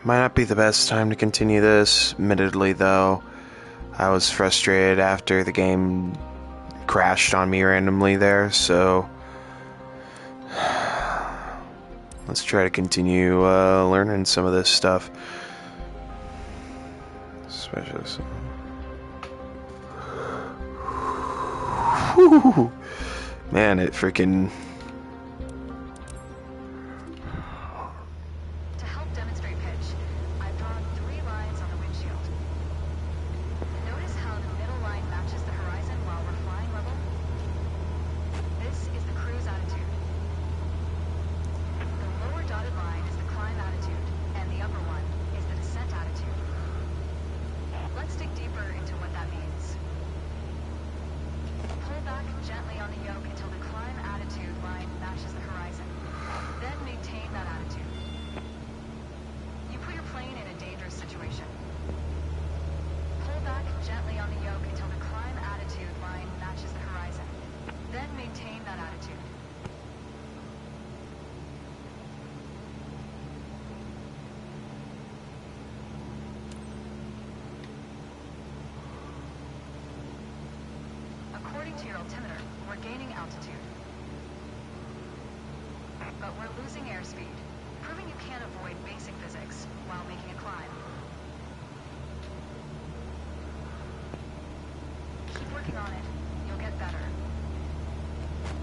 Might not be the best time to continue this. Admittedly, though, I was frustrated after the game crashed on me randomly there, so let's try to continue learning some of this stuff. Especially some... Whew. Man, it freaking... To help demonstrate pitch, I've drawn 3 lines on the windshield. Notice how the middle line matches the horizon while we're flying level? This is the cruise attitude. The lower dotted line is the climb attitude, and the upper one is the descent attitude. Let's dig deeper into what that means. Pull back gently on the yoke until the climb attitude line matches the horizon. Then maintain that attitude. You put your plane in a dangerous situation. Pull back gently on the yoke until the climb attitude line matches the horizon. Then maintain that attitude. According to your altimeter, we're gaining altitude. But we're losing airspeed, proving you can't avoid basic physics while making a climb. Keep working on it. You'll get better.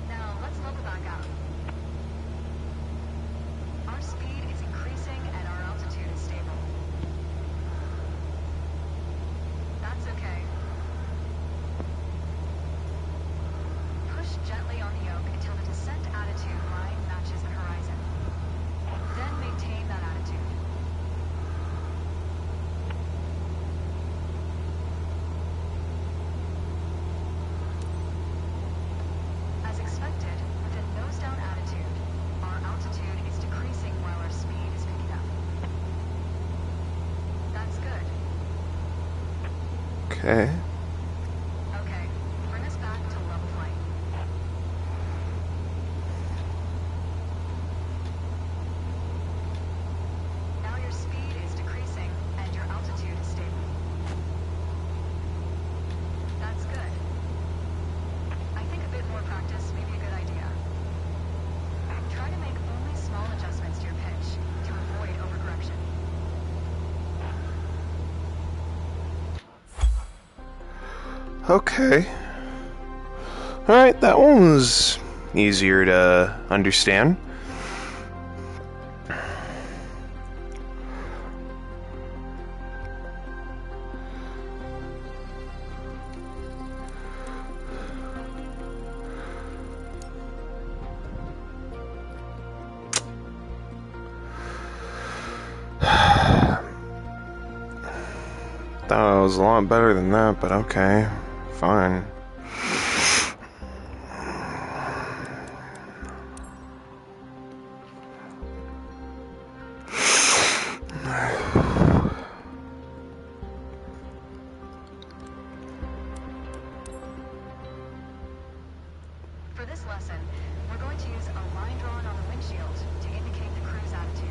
Now, let's level back out. Our speed is increasing and our altitude is stable. That's okay. Push gently on the yoke until the descent attitude line matches the horizon. Then maintain that attitude. As expected, with a nose-down attitude, our altitude is decreasing while our speed is picking up. That's good. Okay. Okay, bring us back to level flight. Now your speed is decreasing and your altitude is stable. That's good. I think a bit more practice may be a good idea. Try to make only small adjustments to your pitch to avoid overcorrection. Okay. Alright, that one was easier to understand. Thought it was a lot better than that, but okay. Fine. For this lesson, we're going to use a line drawn on the windshield to indicate the cruise attitude.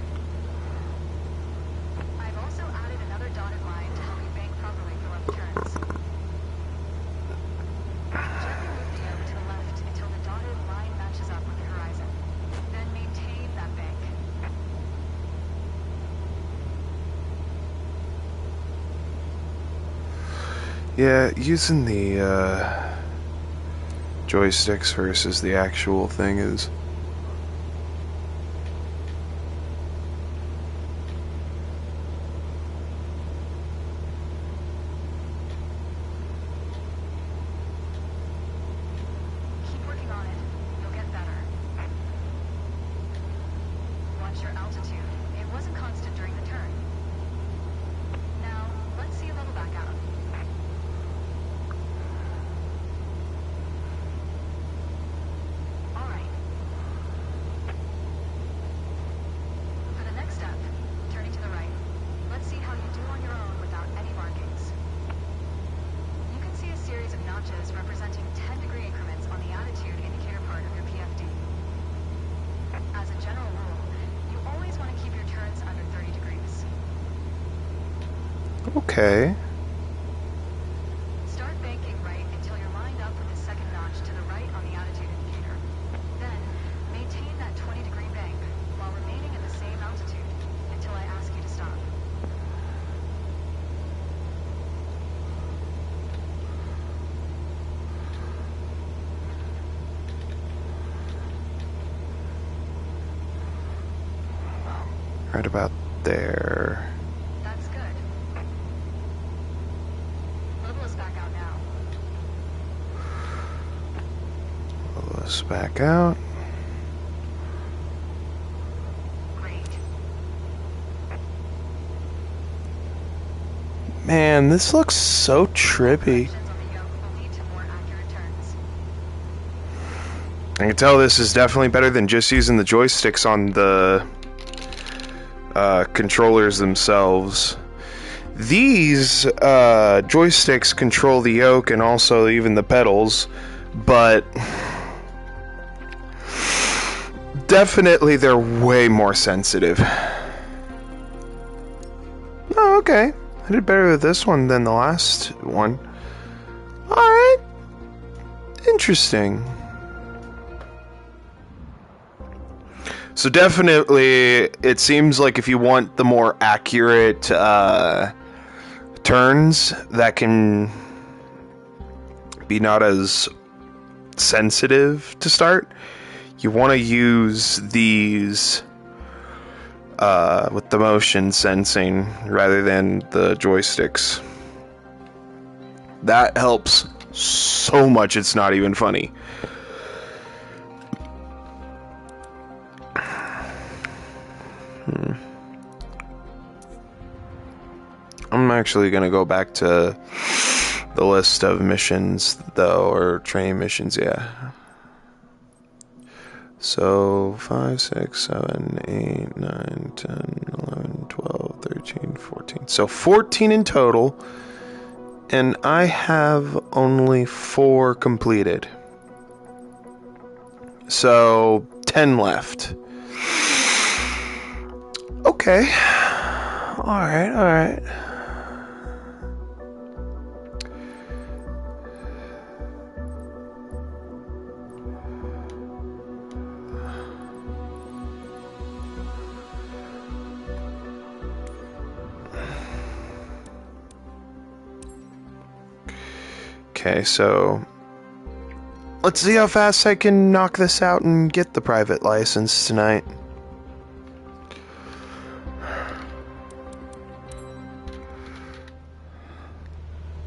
I've also added another dotted line to help you bank properly for left turns. Gently move the yoke to the left until the dotted line matches up with the horizon. Then maintain that bank. Yeah, using the joysticks versus the actual thing is... Keep working on it. You'll get better. Watch your altitude. It wasn't constant during the turn. Now, let's see you level back out. Alright, Okay. Start banking right until you're lined up with the second notch to the right on the attitude indicator. Then, maintain that 20-degree bank while remaining at the same altitude until I ask you to stop. Right about there. That's good. Level us back out now. Pull this back out. Great. Man, this looks so trippy. Corrections on the yoke will lead to more accurate turns. I can tell this is definitely better than just using the joysticks on the controllers themselves. These joysticks control the yoke and also even the pedals, but definitely they're way more sensitive. Oh, okay. I did better with this one than the last one. Alright. Interesting. So definitely, it seems like if you want the more accurate turns that can be not as sensitive to start, you want to use these with the motion sensing rather than the joysticks. That helps so much, it's not even funny. I'm actually going to go back to the list of missions, though, or training missions, yeah. So, 5, 6, 7, 8, 9, 10, 11, 12, 13, 14. So, 14 in total, and I have only 4 completed. So, 10 left. Okay. Alright, alright. Okay, so let's see how fast I can knock this out and get the private license tonight.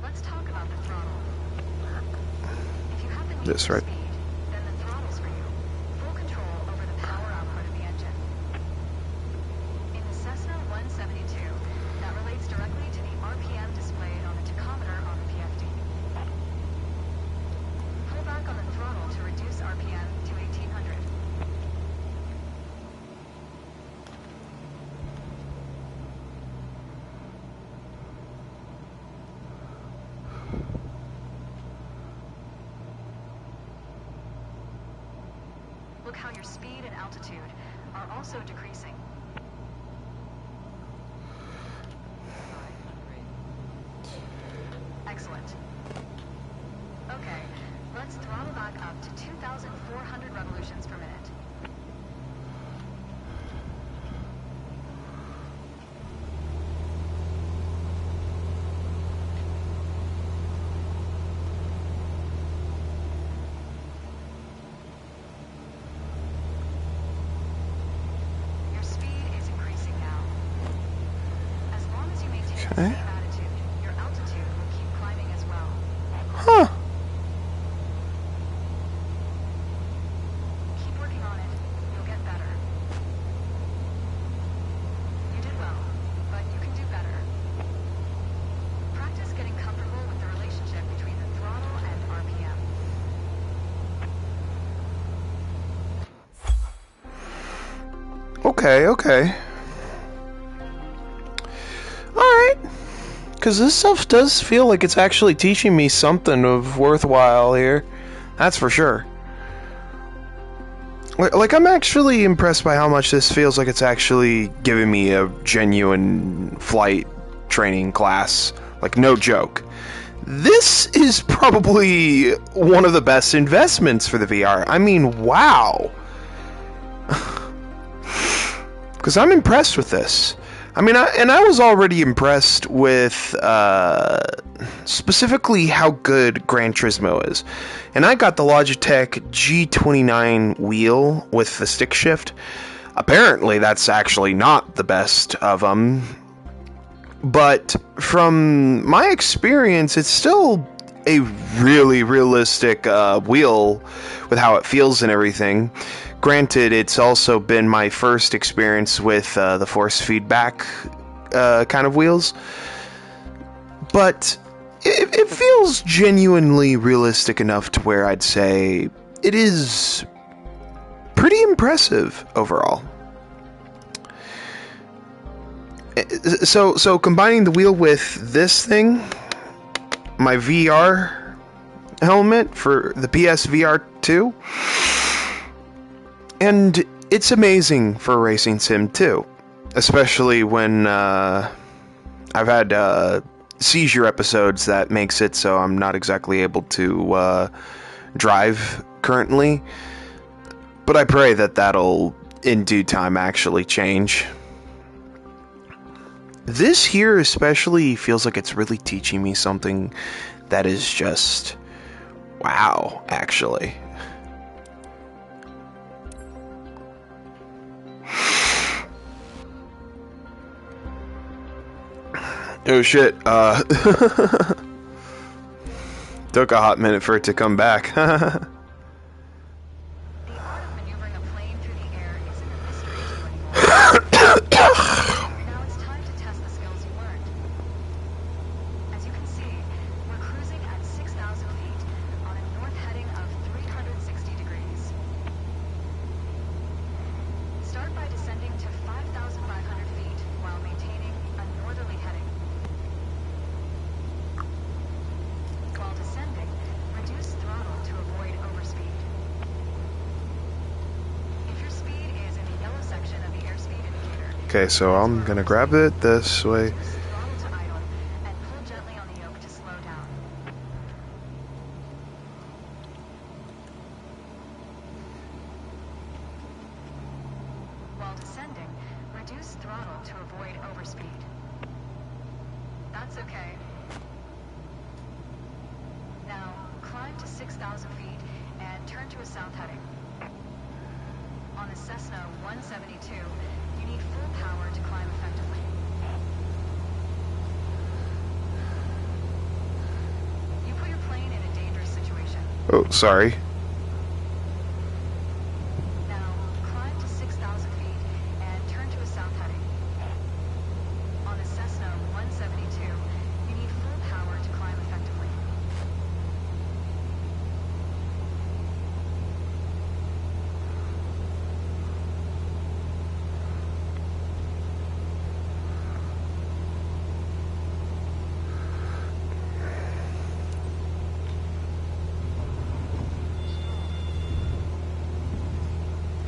Let's talk about the throttle. If you have the need This for right. speed, then the throttle's for you. Full control over the power output of the engine. In the Cessna 172, that relates directly to the RPM displayed on the tachometer on the PFD. Pull back on the throttle to reduce RPM to 1800. Look how your speed and altitude are also decreasing. Excellent. Okay, let's throttle back up to 2,400 revolutions per minute. Your speed is increasing now. As long as you maintain the Okay. same attitude, your altitude will keep climbing as well. Huh. Keep working on it. You'll get better. You did well, but you can do better. Practice getting comfortable with the relationship between the throttle and RPM. Okay, okay. Alright. Because this stuff does feel like it's actually teaching me something of worthwhile here. That's for sure. Like, I'm actually impressed by how much this feels like it's actually giving me a genuine flight training class. Like, no joke. This is probably one of the best investments for the VR. I mean, wow. Because I'm impressed with this. I mean, I was already impressed with specifically how good Gran Turismo is. And I got the Logitech G29 wheel with the stick shift. Apparently, that's actually not the best of them. But from my experience, it's still a really realistic wheel with how it feels and everything. Granted, it's also been my first experience with the force feedback kind of wheels. But it feels genuinely realistic enough to where I'd say it is pretty impressive overall. So combining the wheel with this thing, my VR helmet for the PSVR2, and it's amazing for a racing sim too, especially when I've had seizure episodes that makes it so I'm not exactly able to drive currently, but I pray that that'll in due time actually change. This here especially feels like it's really teaching me something that is just wow, actually. Oh shit, took a hot minute for it to come back. The art of maneuvering a plane through the air isn't a mystery to you anymore. Now it's time to test the skills you learned. As you can see, we're cruising at 6,000 feet on a north heading of 360 degrees. Start by descending to 5,500 feet while maintaining a northerly heading. While descending, reduce throttle to avoid overspeed. If your speed is in the yellow section of the airspeed indicator, Okay, so I'm gonna grab it this way. reduce throttle to idle and pull gently on the yoke to slow down. While descending, reduce throttle to avoid overspeed. That's okay. Now, climb to 6,000 feet and turn to a south heading. On the Cessna 172, you need full power to climb effectively. You put your plane in a dangerous situation. Oh, sorry. Now, climb to 6,000 feet and turn to a south heading. On the Cessna 172, you need full power to climb effectively.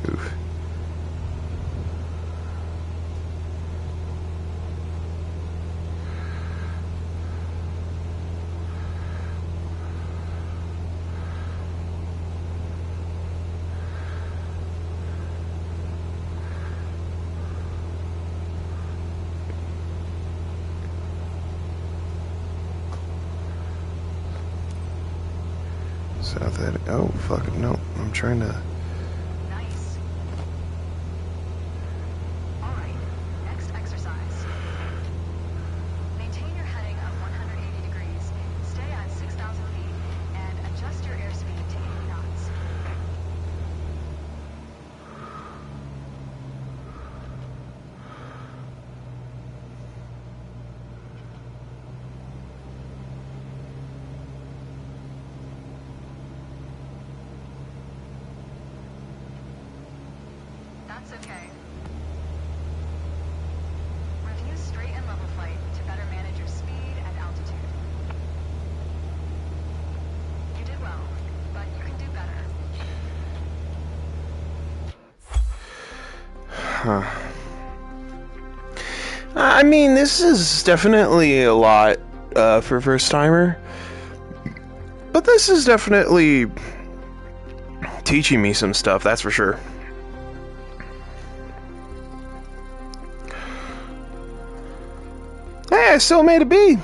Oof. South heading. Oh, fuck it. No, I'm trying to. Nice. All right, next exercise. Maintain your heading of 180 degrees, stay at 6,000 feet, and adjust your airspeed to 80 knots. That's okay. Review straight and level flight to better manage your speed and altitude. You did well, but you can do better. Huh. I mean, this is definitely a lot for a first timer, but this is definitely teaching me some stuff, that's for sure. Hey, I still made a B.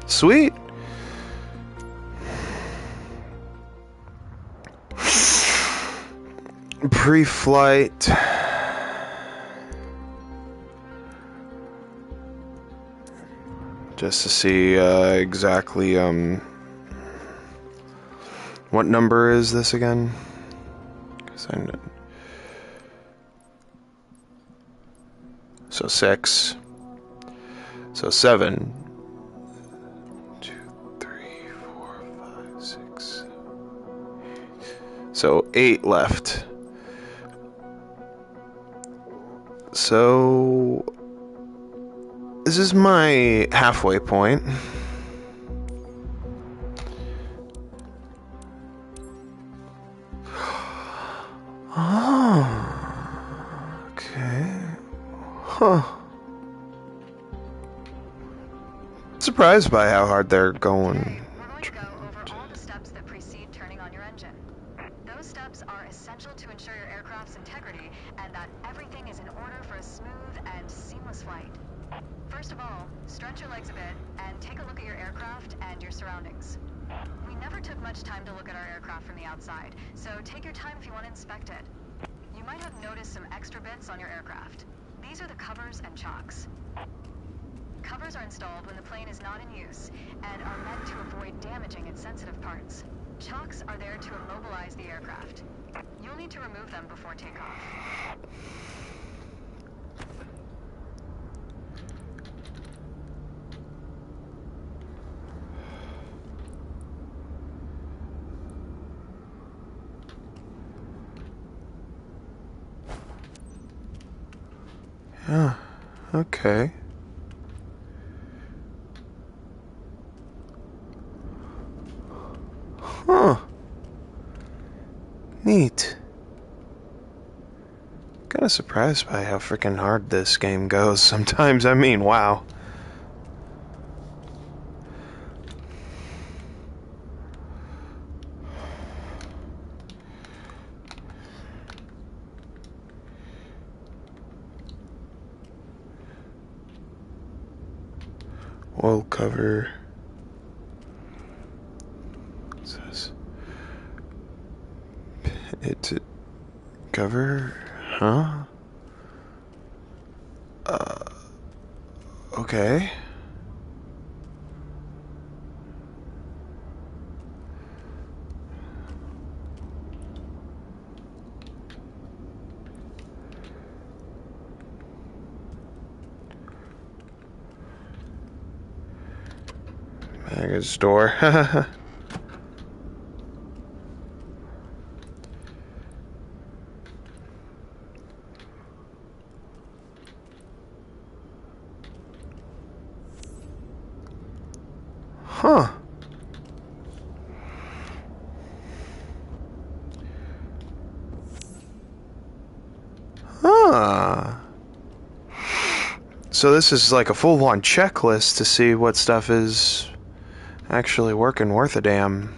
Sweet. Pre-flight. Just to see exactly what number is this again? 'Cause so 6. So 7. 2, 3, 4, 5, 6. So 8 left. So this is my halfway point. Oh, okay. Huh. Surprised by how hard they're going. We're going to go over all the steps that precede turning on your engine. Those steps are essential to ensure your aircraft's integrity and that everything is in order for a smooth and seamless flight. First of all, stretch your legs a bit and take a look at your aircraft and your surroundings. We never took much time to look at our aircraft from the outside, so take your time if you want to inspect it. You might have noticed some extra bits on your aircraft. These are the covers and chocks. Covers are installed when the plane is not in use and are meant to avoid damaging its sensitive parts. Chocks are there to immobilize the aircraft. You'll need to remove them before takeoff. Yeah, okay. Huh. Neat. Kinda surprised by how freaking hard this game goes sometimes. I mean, wow. Oil cover. What's this? It's a cover? Huh? Okay. Baggage door. Huh. Huh. So this is like a full-on checklist to see what stuff is actually working worth a damn.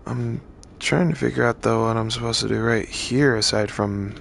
I'm trying to figure out though what I'm supposed to do right here aside from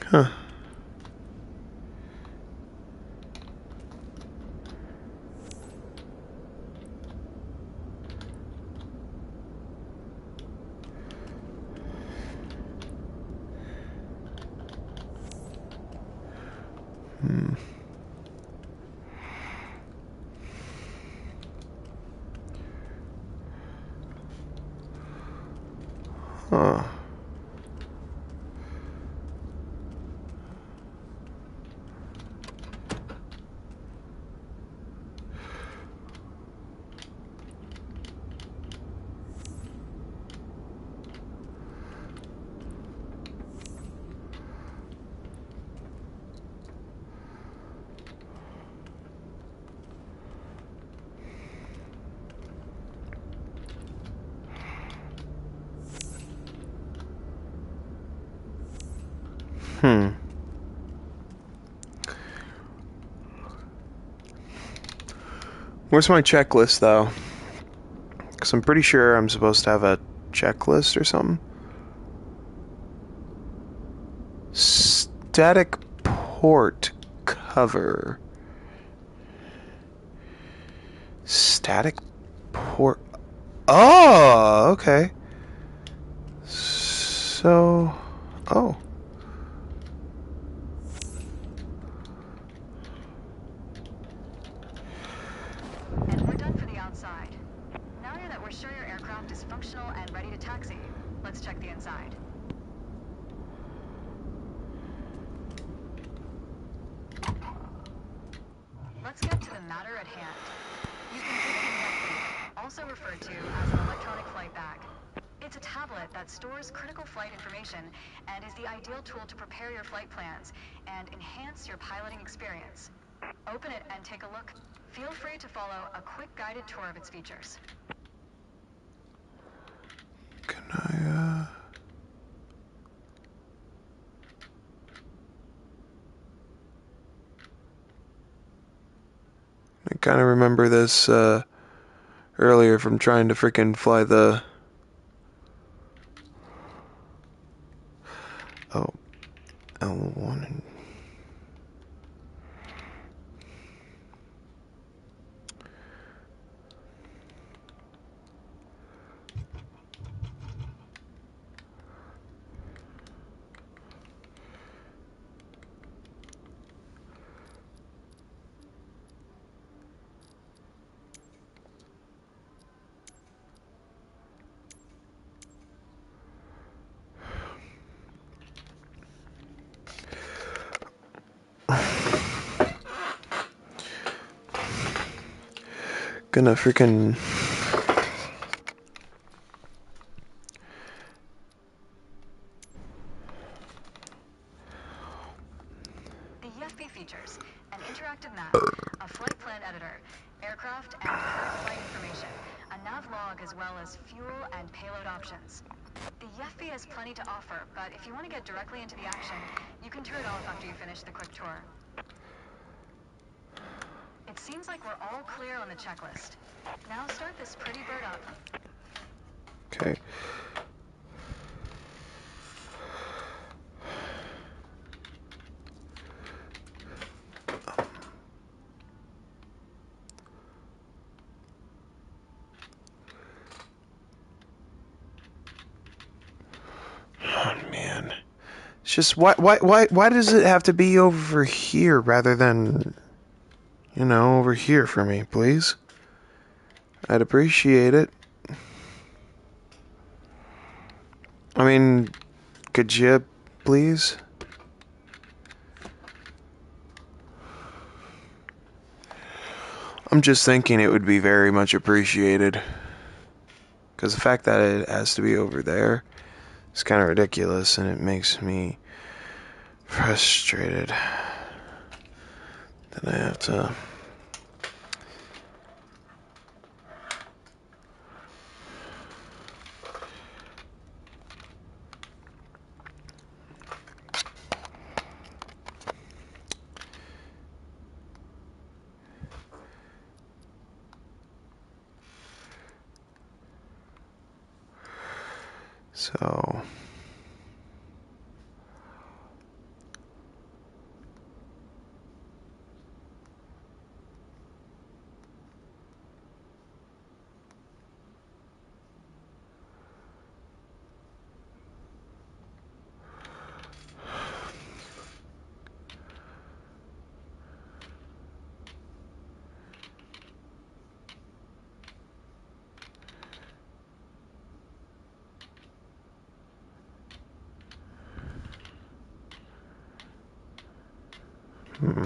huh. Huh. Where's my checklist, though? Because I'm pretty sure I'm supposed to have a checklist or something. Static port cover. Static port. Oh, okay. So. Oh. And we're done for the outside. Now that we're sure your aircraft is functional and ready to taxi, let's check the inside. Let's get to the matter at hand. You can give it an EFB, also referred to as an electronic flight bag. It's a tablet that stores critical flight information and is the ideal tool to prepare your flight plans and enhance your piloting experience. Open it and take a look. Feel free to follow a quick guided tour of its features. Can I, I kind of remember this, earlier from trying to freaking fly the... Oh. L1 and... Gonna freaking... The EFB features an interactive map, a flight plan editor, aircraft and current flight information, a nav log as well as fuel and payload options. The EFB has plenty to offer, but if you want to get directly into the action, you can turn it off after you finish the quick tour. It seems like we're all clear on the checklist. Now start this pretty bird up. Okay. Oh, man. It's just, why does it have to be over here rather than, you know, over here for me, please? I'd appreciate it. I mean, could you, please? I'm just thinking it would be very much appreciated. Because the fact that it has to be over there is kind of ridiculous, and it makes me frustrated that I have to... So... Hmm.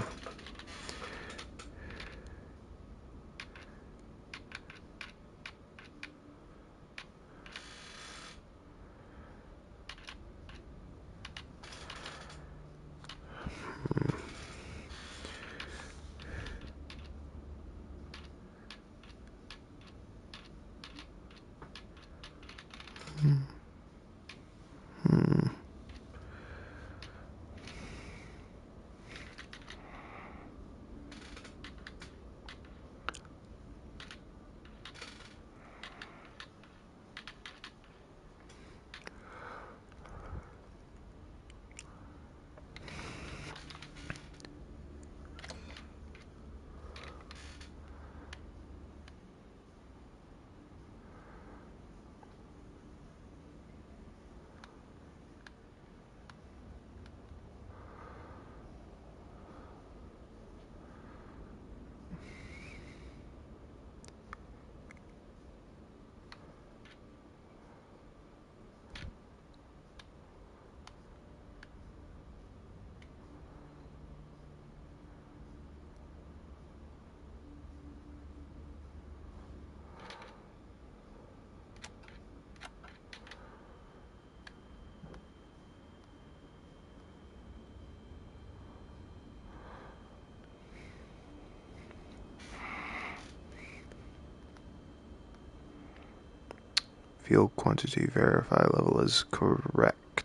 Fuel quantity verify level is correct.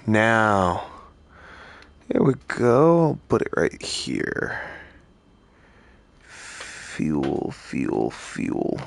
Now, here we go. I'll put it right here. Fuel, fuel, fuel.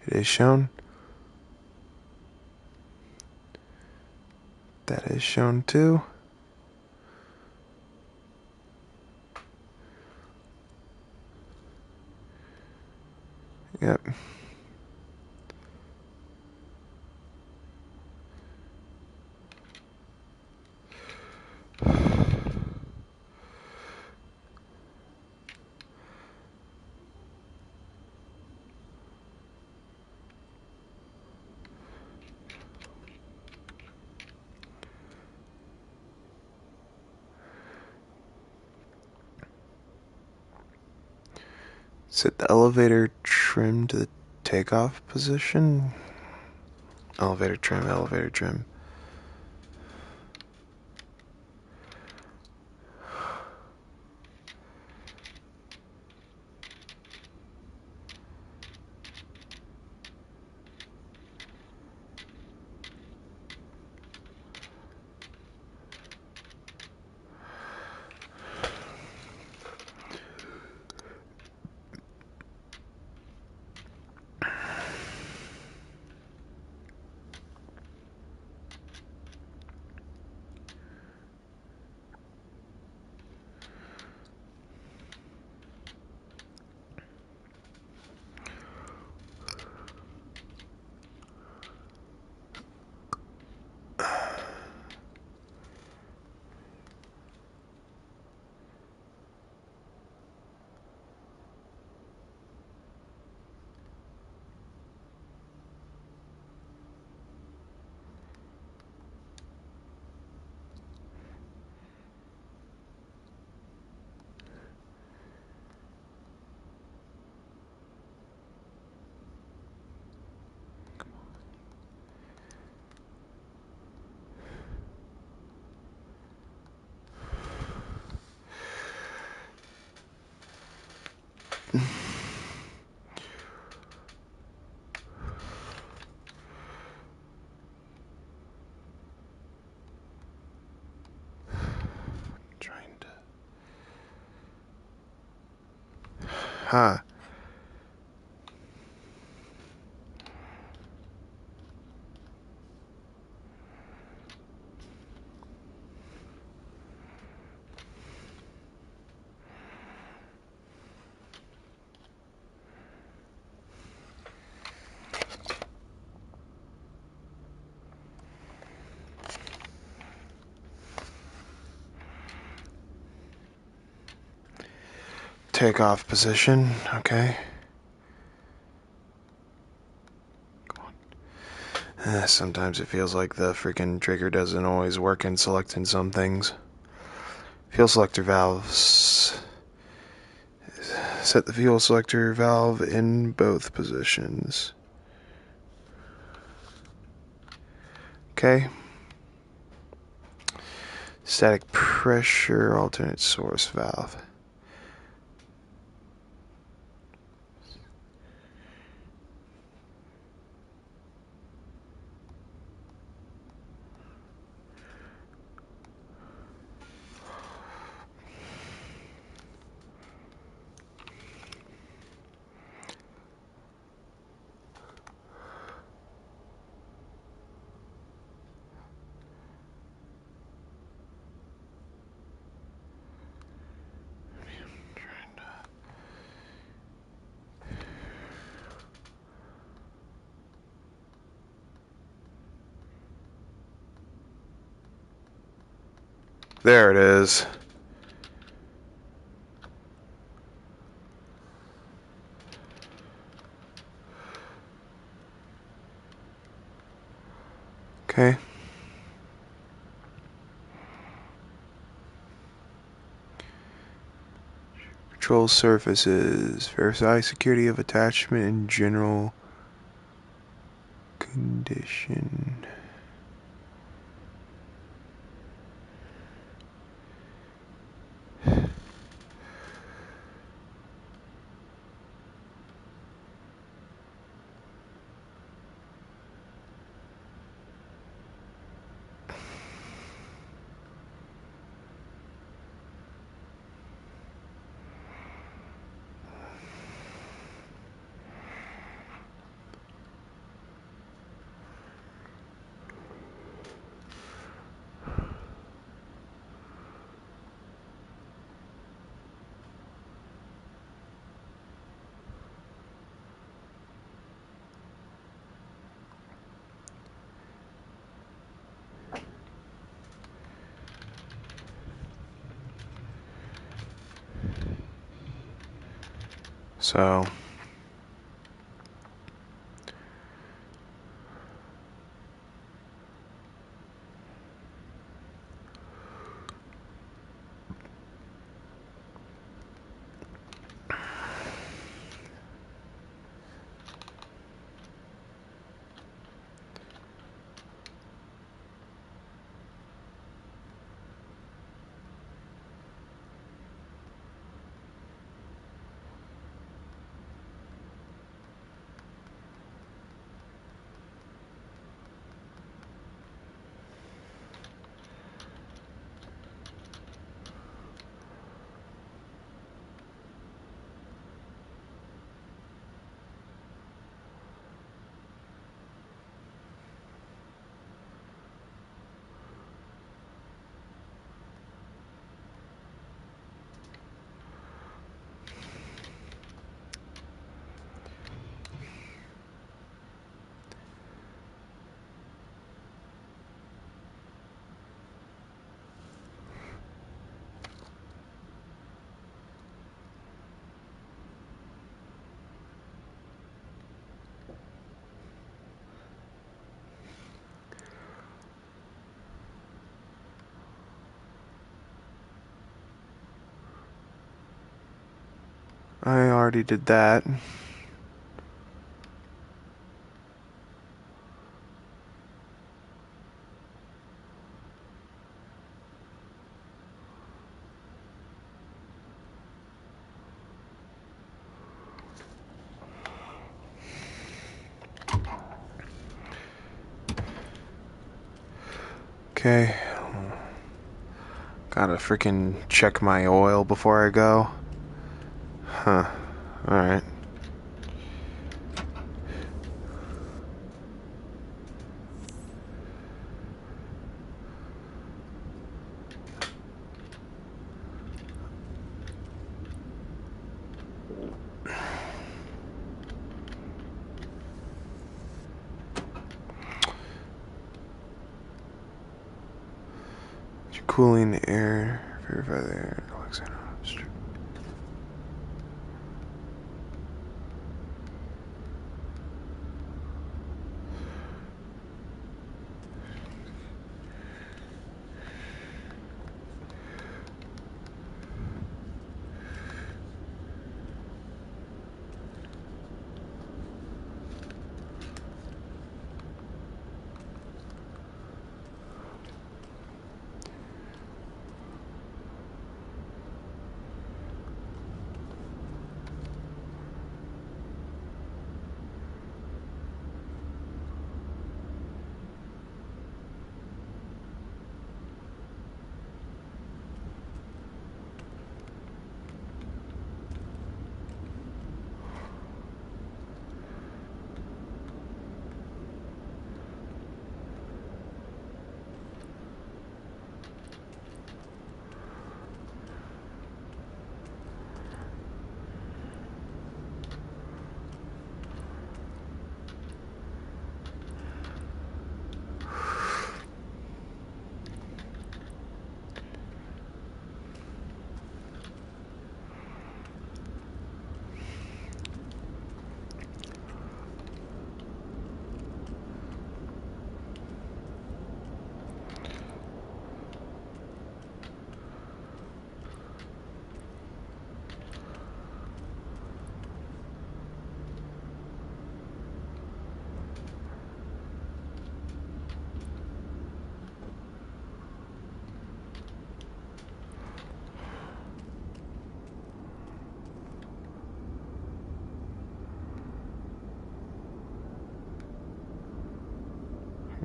It is shown. That is shown too. Yep. Set the elevator trim to the takeoff position. Elevator trim, elevator trim. Trying to. Huh. Takeoff position, okay. Sometimes it feels like the freaking trigger doesn't always work in selecting some things. Fuel selector valves. Set the fuel selector valve in both positions. Okay. Static pressure alternate source valve. There it is. Okay. Control surfaces. Verify security of attachment in general condition. So I already did that. Okay. Gotta freaking check my oil before I go. Huh. Alright. Cooling the air. Verify the air.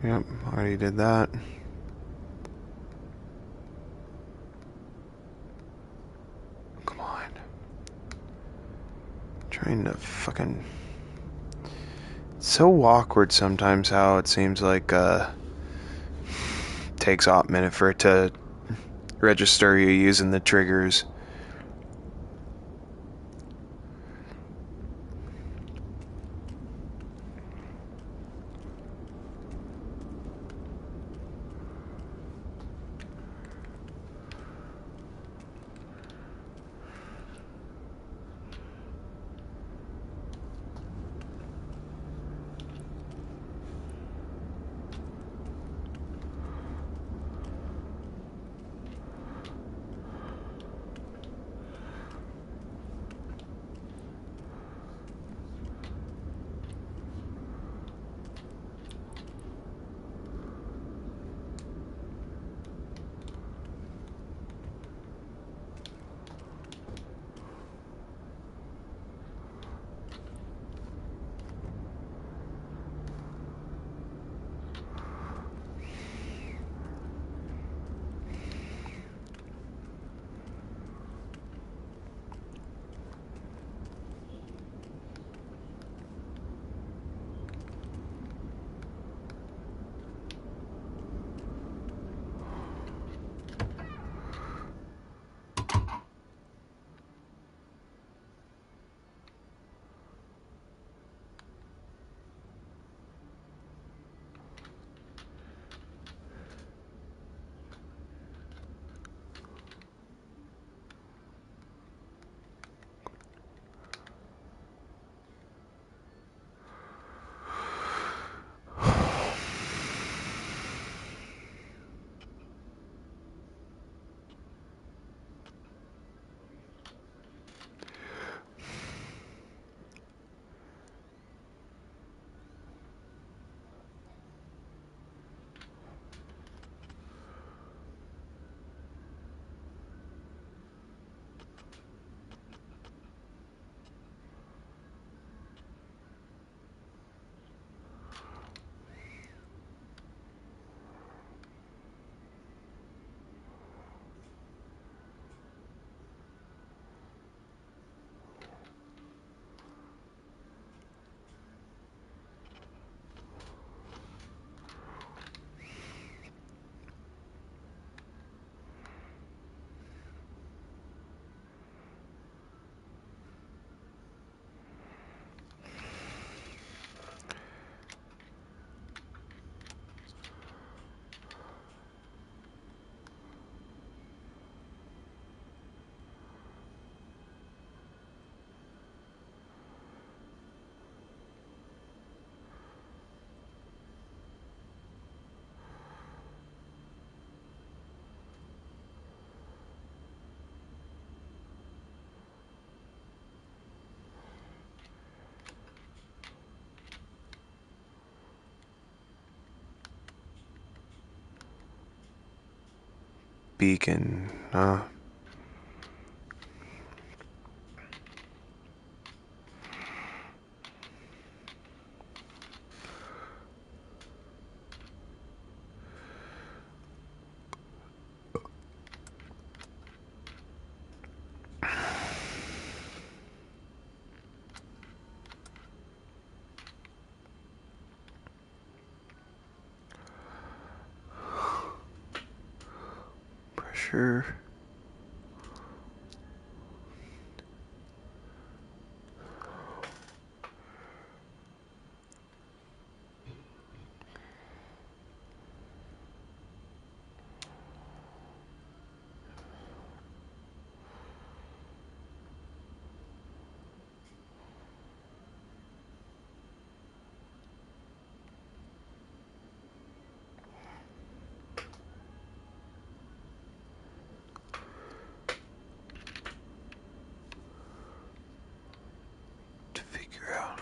Yep, already did that. Come on. Trying to fucking... It's so awkward sometimes how it seems like takes a minute for it to register you using the triggers. beacon. Pressure. To figure out.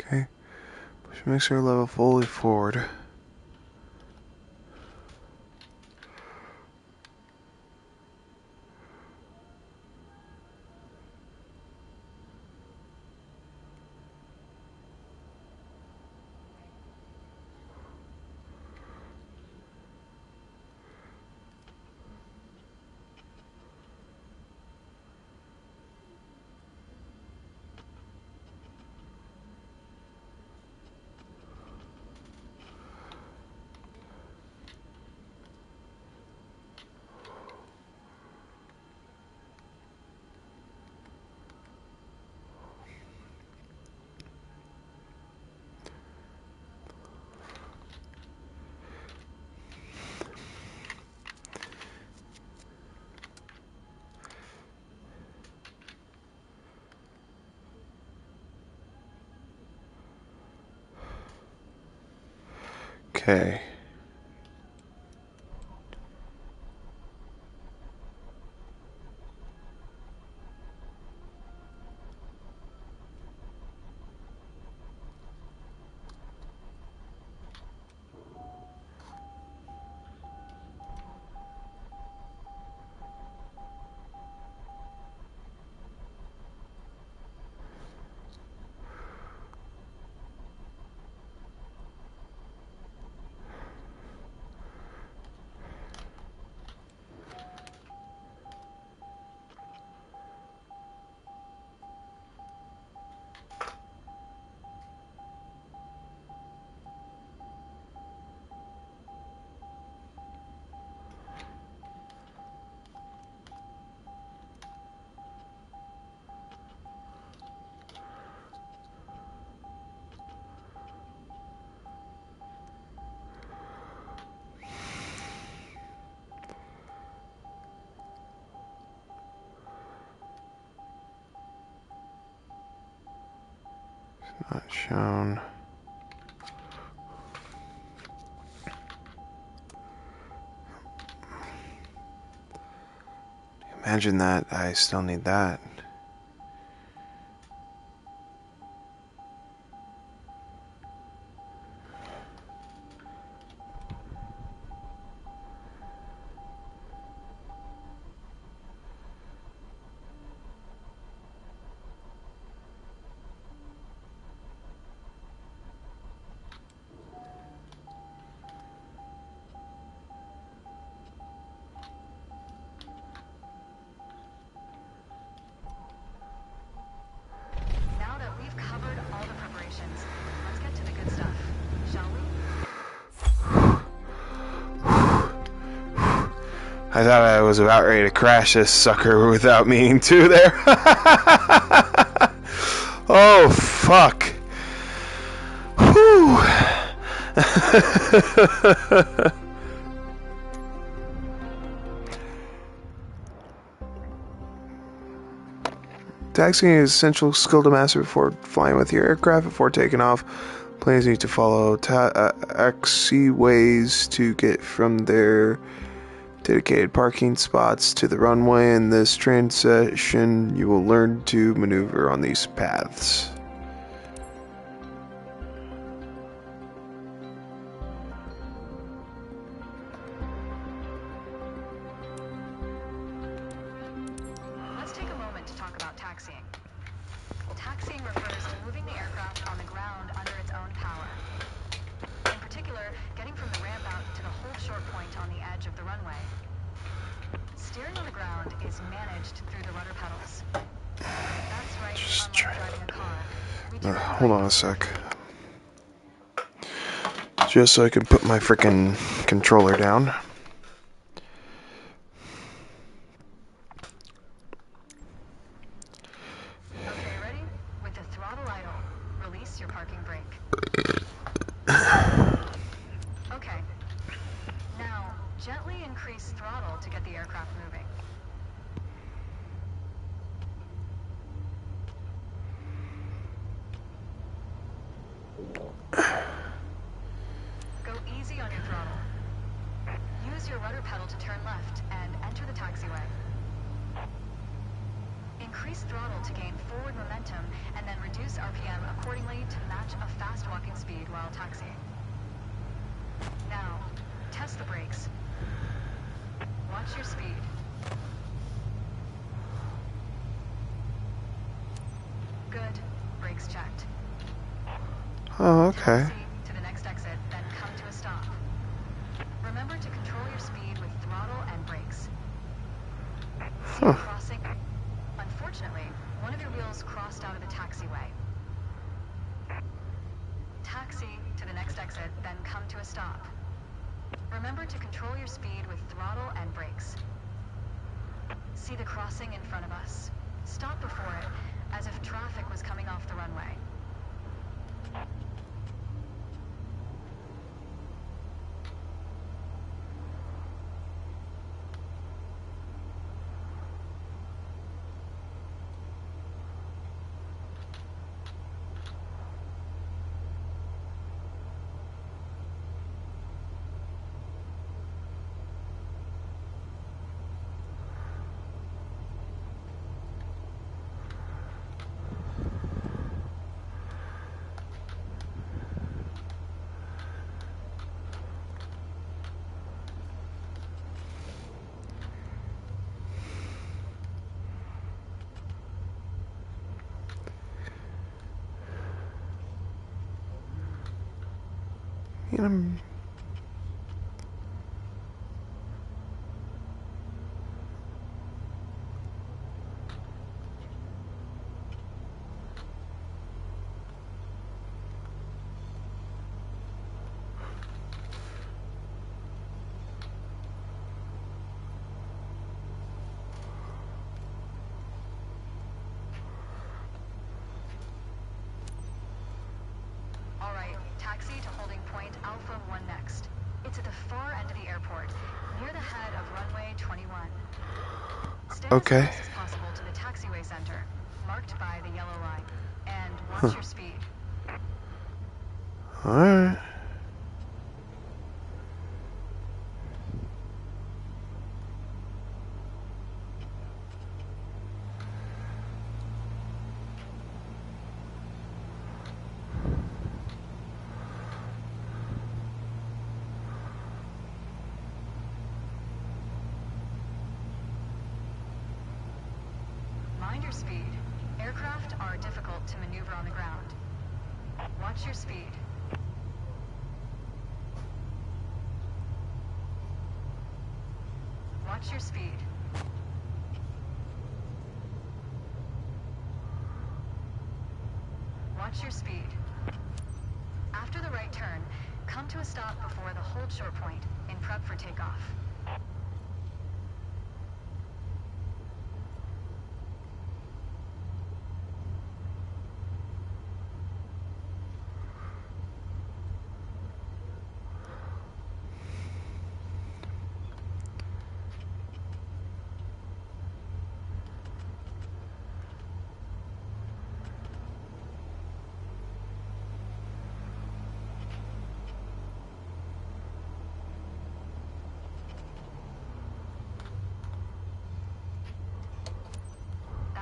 Okay. Push mixer level fully forward. Okay. Not shown. Imagine that. I still need that. I thought I was about ready to crash this sucker without meaning to there. Oh, fuck. Whew. Taxiing is an essential skill to master before flying with your aircraft. Before taking off, planes need to follow taxiways to get from their dedicated parking spots to the runway. In this transition, you will learn to maneuver on these paths. Let's take a moment to talk about taxiing. Taxiing refers to moving the aircraft on the ground under its own power. In particular, getting from the ramp out to the hold short point on the edge of the runway. Steering on the ground is managed through the rudder pedals. That's right, Just unlike driving a car. hold on a sec. Just so I can put my frickin' controller down. Okay, ready? With the throttle idle, release your parking brake. Okay. Now, gently increase throttle to get the aircraft moving. Go easy on your throttle. Use your rudder pedal to turn left and enter the taxiway. Increase throttle to gain forward momentum and then reduce RPM accordingly to match a fast walking speed while taxiing. Now, test the brakes. Watch your speed. Good. Brakes checked. Oh, okay. Taxi to the next exit, then come to a stop. Remember to control your speed with throttle and brakes. See the crossing? Unfortunately, one of your wheels crossed out of the taxiway. Taxi to the next exit, then come to a stop. Remember to control your speed with throttle and brakes. See the crossing in front of us. Stop before it, as if traffic was coming off the runway. You know, All right, taxi to holding point Alpha 1 next. It's at the far end of the airport, near the head of runway 21. Stay Okay. as close as possible to the taxiway center, marked by the yellow line, and watch your speed. alright. Mind your speed. Aircraft are difficult to maneuver on the ground. Watch your speed. Watch your speed. Watch your speed. After the right turn, come to a stop before the hold short point in prep for takeoff.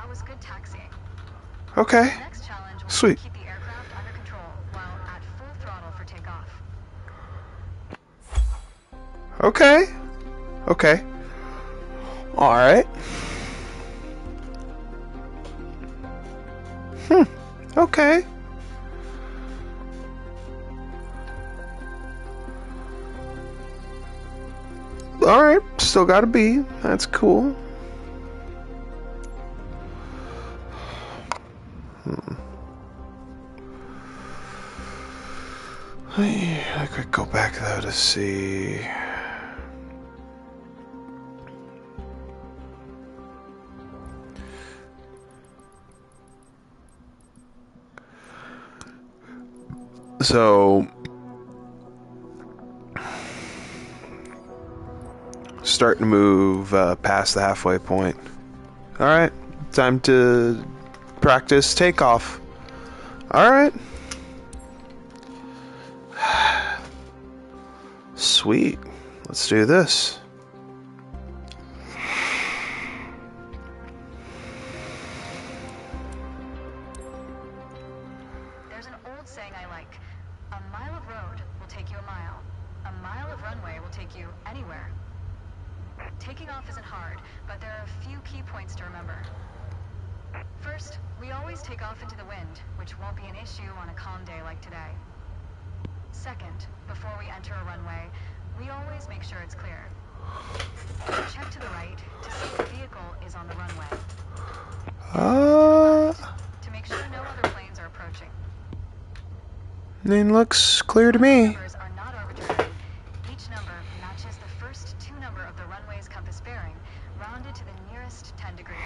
That was good taxiing. Okay. The next challenge will be Sweet. to keep the aircraft under control while at full throttle for takeoff. Okay. Okay. Alright. Okay. Alright. Still got a B. That's cool. I could go back though to see. So, starting to move past the halfway point. Alright, time to practice takeoff. Alright. Sweet. Let's do this. There's an old saying I like. A mile of road will take you a mile. A mile of runway will take you anywhere. Taking off isn't hard, but there are a few key points to remember. First, we always take off into the wind, which won't be an issue on a calm day like today. Second, before we enter a runway, we always make sure it's clear. Check to the right to see if the vehicle is on the runway. To make sure no other planes are approaching. Name looks clear to me. Numbers are not arbitrary. Each number matches the first two number of the runway's compass bearing, rounded to the nearest 10 degrees.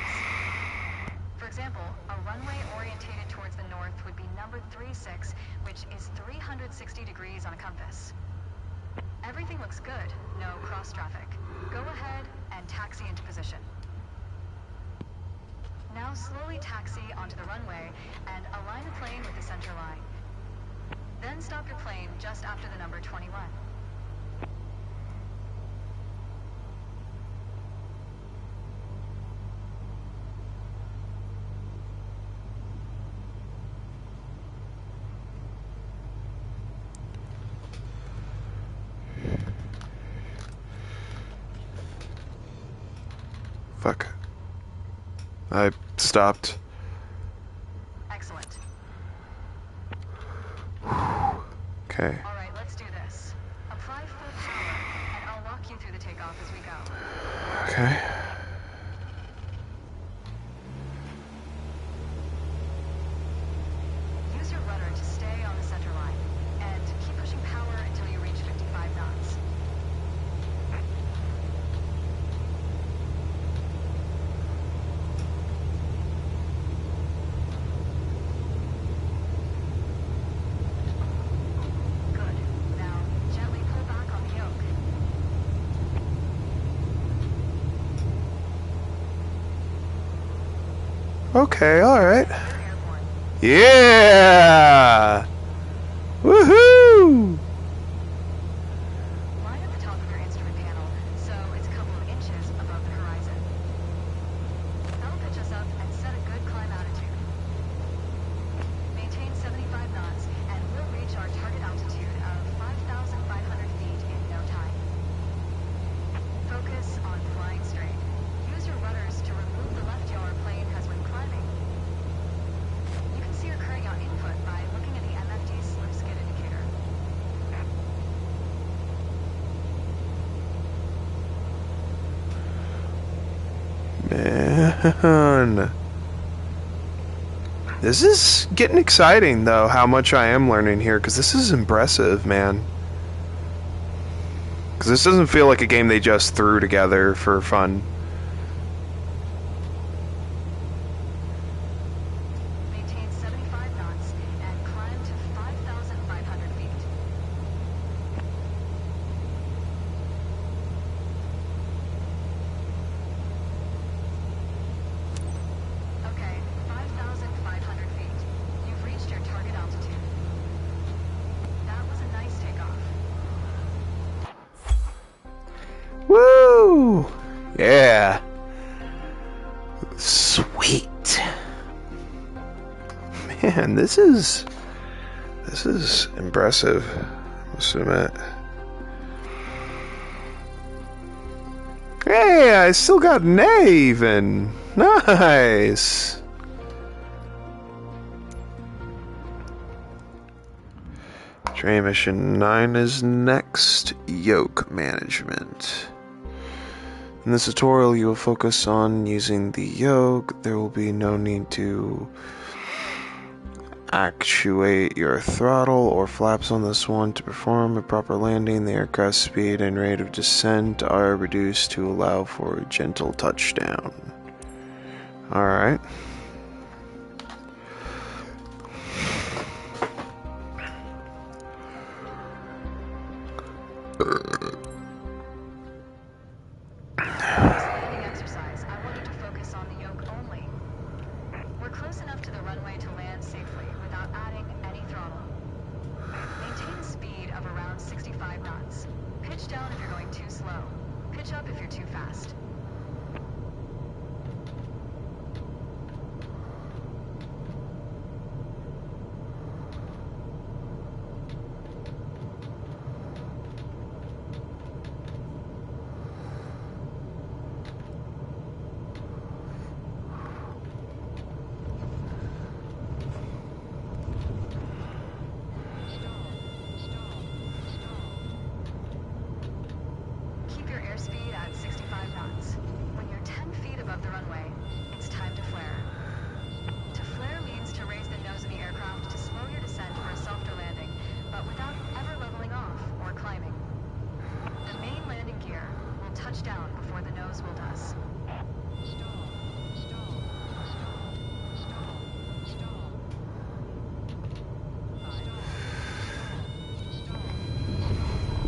For example, a runway orientated towards the north would be number 36, which is 360 degrees on a compass. Everything looks good, no cross traffic. Go ahead and taxi into position. Now slowly taxi onto the runway and align the plane with the center line. Then stop your plane just after the number 21. Fuck. I stopped. Excellent. Okay. All right, let's do this. Apply full power, and I'll walk you through the takeoff as we go. Okay. Use your rudder to stay on the center line, and keep pushing power until you reach 55 knots. Good. Now, gently pull back on the yoke. Okay, alright. You're airborne. Yeah! Woohoo! Line at the top of your instrument panel, so it's a couple of inches above the horizon. That'll pitch us up and set a good climb altitude. Maintain 75 knots, and we'll reach our target altitude of 5,500 feet in no time. Focus on flying straight. Use your rudders to remove the left yaw our plane has when climbing. You can see your current yaw input by looking at the MFD slip skid indicator. Man. This is getting exciting, though, how much I am learning here, because this is impressive, man. Because this doesn't feel like a game they just threw together for fun. Maintain 75 knots and climb to 5,500 feet. Okay, 5,500 feet. You've reached your target altitude. That was a nice takeoff. Woo! Yeah. Sweet. Man, this is impressive, I must admit. Hey, I still got an A even. Nice. Train mission 9 is next. Yoke management. In this tutorial, you will focus on using the yoke. There will be no need to actuate your throttle or flaps on this one. To perform a proper landing, the aircraft's speed and rate of descent are reduced to allow for a gentle touchdown. Alright.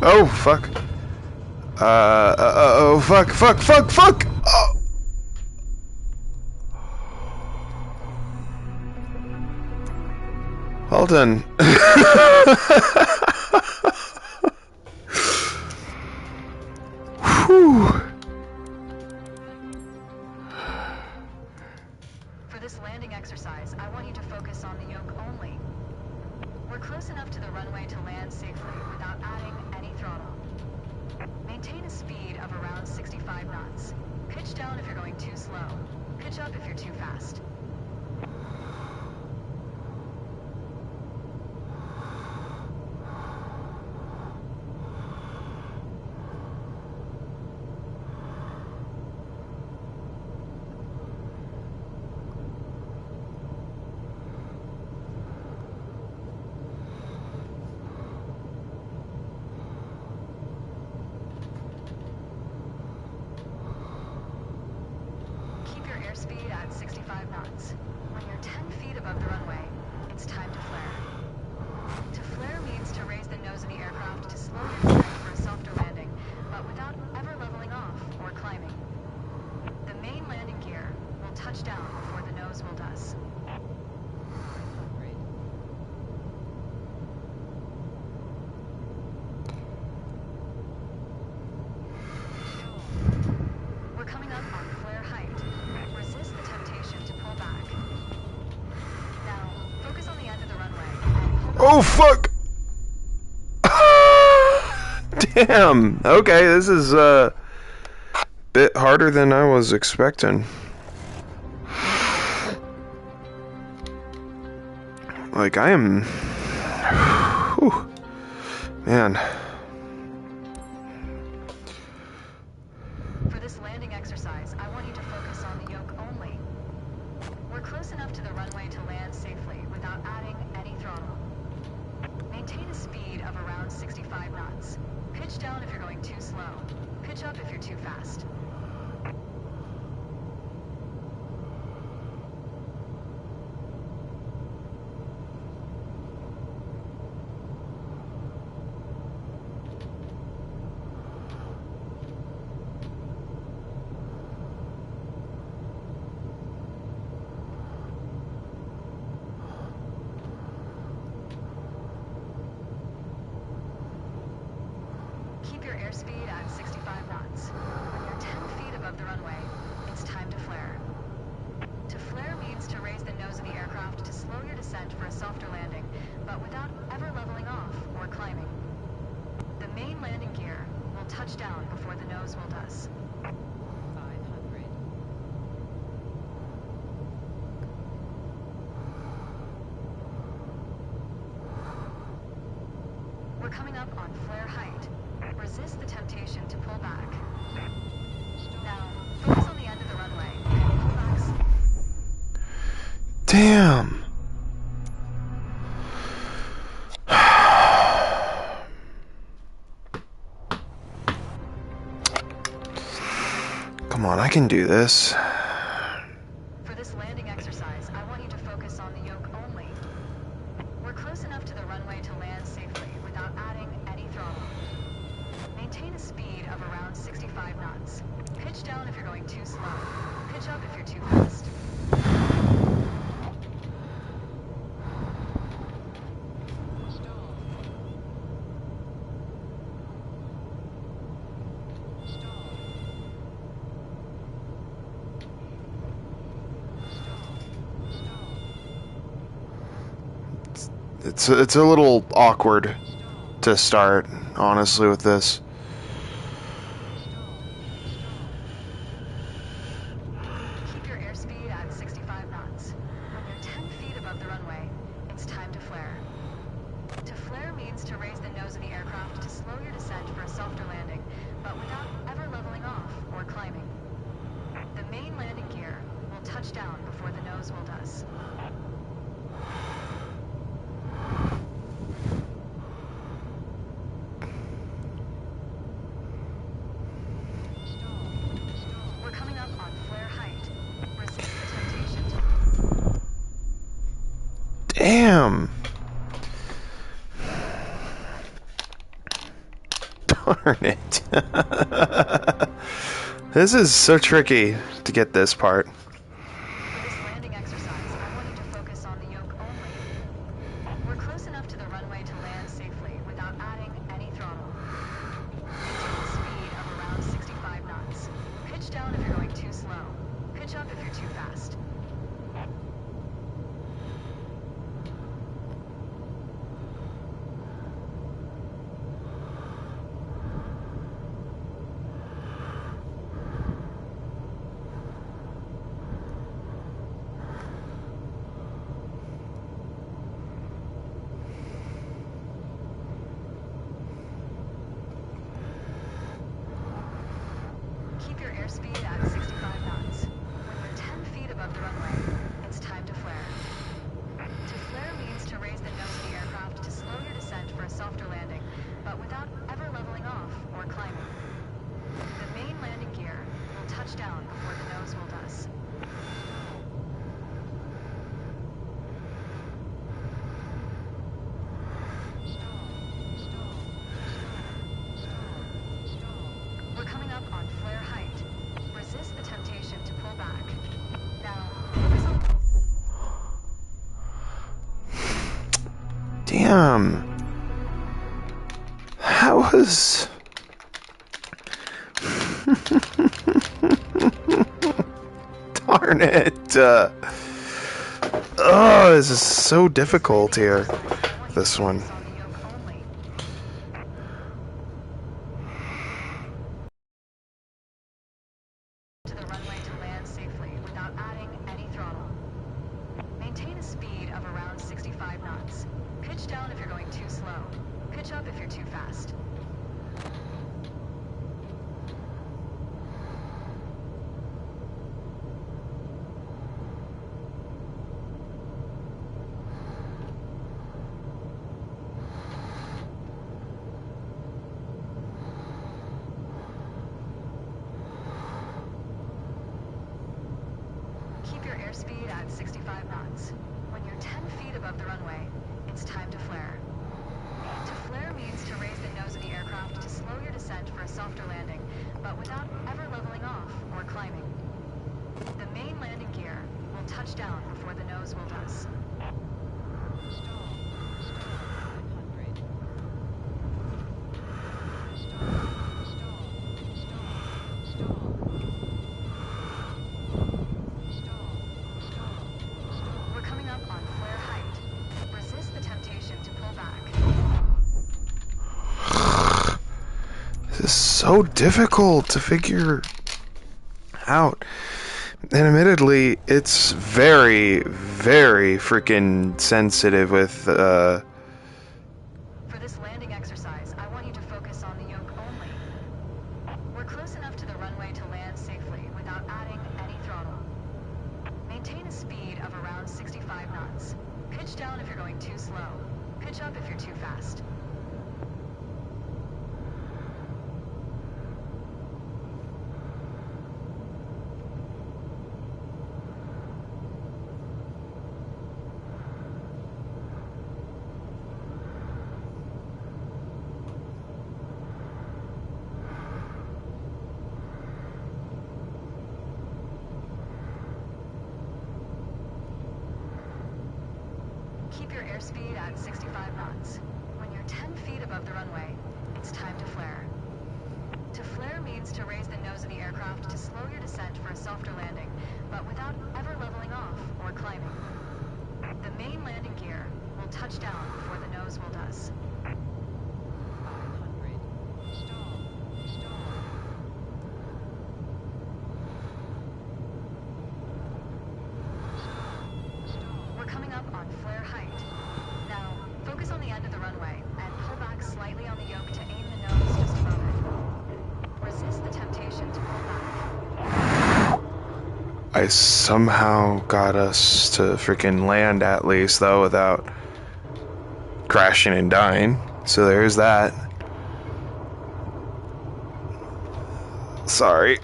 Oh, fuck. Oh, fuck! Oh. Well done. Whew. For this landing exercise, I want you to focus on the yoke only. We're close enough to the runway to land safely without adding any throttle. Maintain a speed of around 65 knots. Pitch down if you're going too slow. Pitch up if you're too fast. Speed at 65 knots. When you're 10 feet above the runway, it's time to flare. To flare means to raise the nose of the aircraft to slow your descent for a softer landing, but without ever leveling off or climbing. The main landing gear will touch down before the nose wheel does. We're coming up on flare height. Resist the temptation to pull back. Now, focus on the end of the runway. Oh, fuck! Damn. Okay, this is a bit harder than I was expecting. Like, I am... Whew. Man. For this landing exercise, I want you to focus on the yoke only. We're close enough to the runway to land safely without adding any throttle. Maintain a speed of around 65 knots. Pitch down if you're going too slow. Pitch up if you're too fast. Keep your airspeed at 65 knots. When you're 10 feet above the runway, it's time to flare. To flare means to raise the nose of the aircraft to slow your descent for a softer landing, but without ever leveling off or climbing. The main landing gear will touch down before the nose wheel does. 500. We're coming up on flare height. Resist the temptation to pull back. Now, focus on the end of the runway and pull back. Damn. Come on, I can do this. For this landing exercise, I want you to focus on the yoke only. We're close enough to the runway to land safely without adding any throttle. Maintain a speed of around 65 knots. Pitch down if you're going too slow. Pitch up if you're too fast. It's a little awkward to start, honestly, with this. Keep your airspeed at 65 knots. When you're 10 feet above the runway, it's time to flare. To flare means to raise the nose of the aircraft to slow your descent for a softer landing, but without ever leveling off or climbing. The main landing gear will touch down before the nose wheel does. We're coming up on flare height. Resist the temptation to... Damn. Darn it. This is so tricky to get this part. For this landing exercise, I want you to focus on the yoke only. We're close enough to the runway to land safely without adding any throttle. Maintain a speed of around 65 knots. Pitch down if you're going too slow. Pitch up if you're too fast. Keep your airspeed at 65 knots. When you're 10 feet above the runway, it's time to flare. To flare means to raise the nose of the aircraft to slow your descent for a softer landing, but without ever leveling off or climbing. The main landing gear will touch down before the nose wheel does. We're coming up on flare height. Resist the temptation to pull back. Now, focus on... Damn. How was... Darn it. Oh, this is so difficult here. This one. Focus on the yoke only. To the runway to land safely without adding any throttle. Maintain a speed of around 65 knots. Pitch down if you're going too slow. Pitch up if you're too fast. Keep your airspeed at 65 knots. When you're 10 feet above the runway, it's time to flare. To flare means to raise the nose of the aircraft to slow your descent for a softer landing, but without ever leveling off or climbing. The main landing gear will touch down before the nose wheel does. so difficult to figure out. And admittedly, it's very, very freaking sensitive with, For this landing exercise, I want you to focus on the yoke only. We're close enough to the runway to land safely without adding any throttle. Maintain a speed of around 65 knots. Pitch down if you're going too slow. Pitch up if you're too fast. Keep your airspeed at 65 knots. When you're 10 feet above the runway, it's time to flare. To flare means to raise the nose of the aircraft to slow your descent for a softer landing, but without ever leveling off or climbing. The main landing gear will touch down before the nose wheel does. 500. Stall. We're coming up on flare height. Now, focus on the end of the runway and pull back slightly on the yoke to aim the nose just above it. Resist the temptation to pull back. I somehow got us to freaking land at least, though, without crashing and dying. So there's that. Sorry.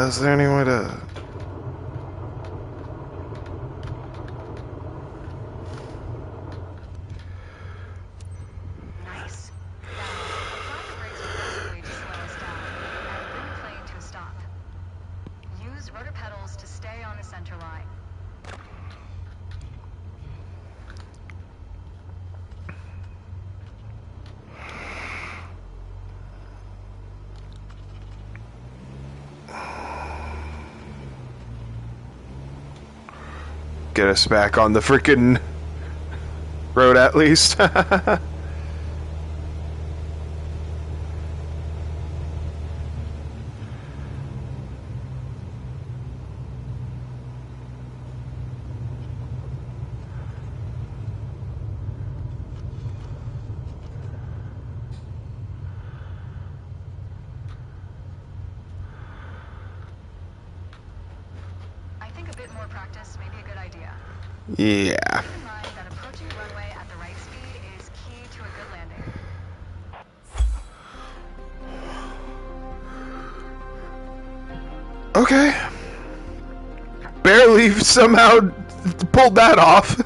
Is there any way to... Nice. Now, apply the brakes aggressively to slow us down and bring the plane to a stop. Use rudder pedals to stay on the center line. Get us back on the freaking road at least. I think a bit more practice may be a good idea. Yeah. Keep in mind that approaching the runway at the right speed is key to a good landing. Okay. Barely somehow pulled that off.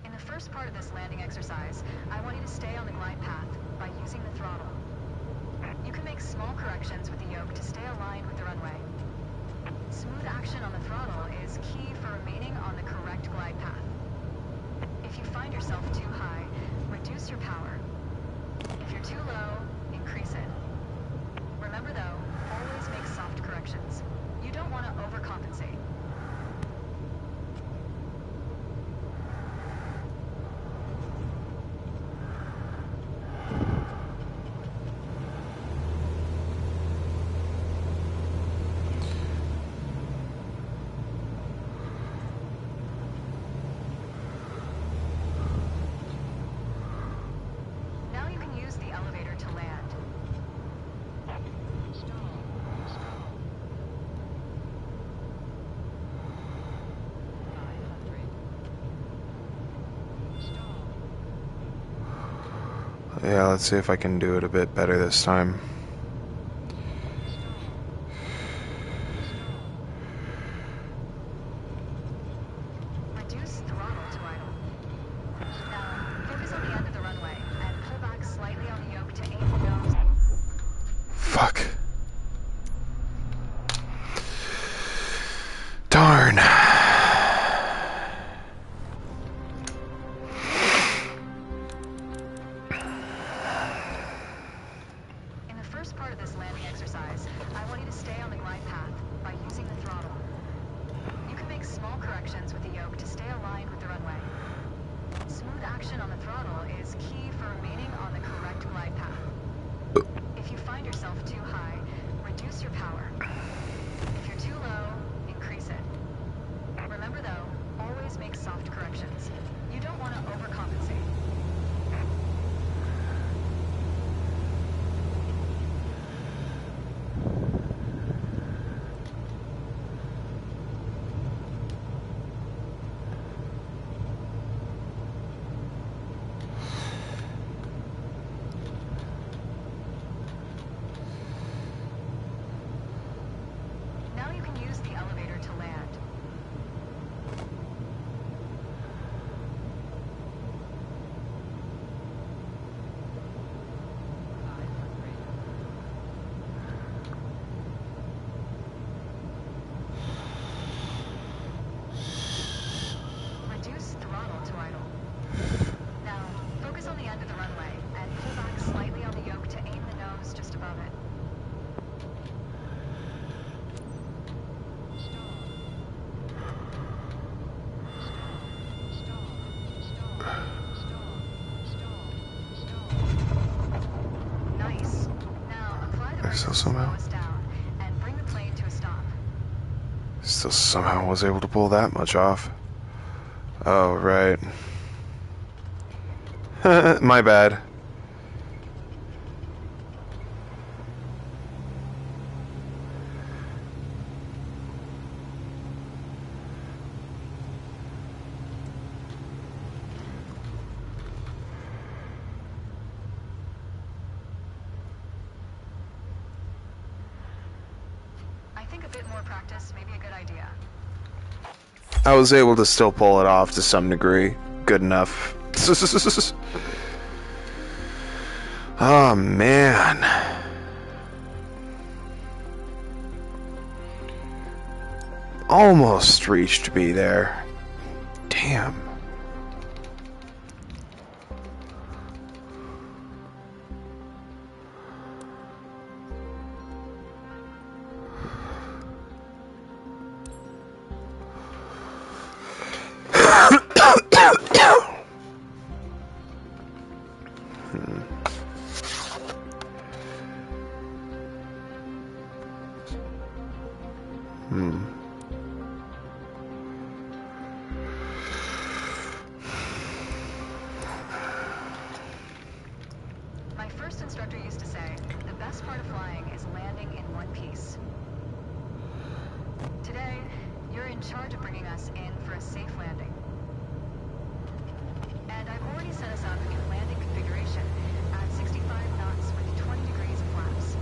In the first part of this landing exercise, I want you to stay on the glide path by using the throttle. You can make small corrections with the yoke to stay aligned with the runway. Smooth action on the throttle is key for remaining on the correct glide path. If you find yourself too high, reduce your power. If you're too low, increase it. Remember though, always make soft corrections. You don't want to overcompensate. Now you can use the elevator to land. Yeah, let's see if I can do it a bit better this time. Reduce throttle to idle. Now, focus on the end of the runway and pull back slightly on the yoke to aim the nose. Fuck. Darn. In the first part of this landing exercise, I want you to stay on the glide path by using the throttle. You can make small corrections with the yoke to stay aligned with the runway. Smooth action on the throttle is key for remaining on the correct glide path. If you find yourself too high, reduce your power. If you're too low, increase it. Remember though, always make soft corrections. You don't want to overcompensate. Now you can use the elevator to land. Reduce throttle to idle. Now, focus on the end of the runway and pull back slightly on the yoke to aim the nose just above it. Nice. Now, apply the brakes Still to slow somehow. us down and bring the plane to a stop. Still somehow was able to pull that much off. Oh, right. My bad. I think a bit more practice may be a good idea. I was able to still pull it off to some degree. Good enough. Oh, man. Almost reached me there. Damn. My first instructor used to say, the best part of flying is landing in one piece. Today, you're in charge of bringing us in for a safe landing. And I've already set us up in landing configuration at 65 knots with 20 degrees of flaps.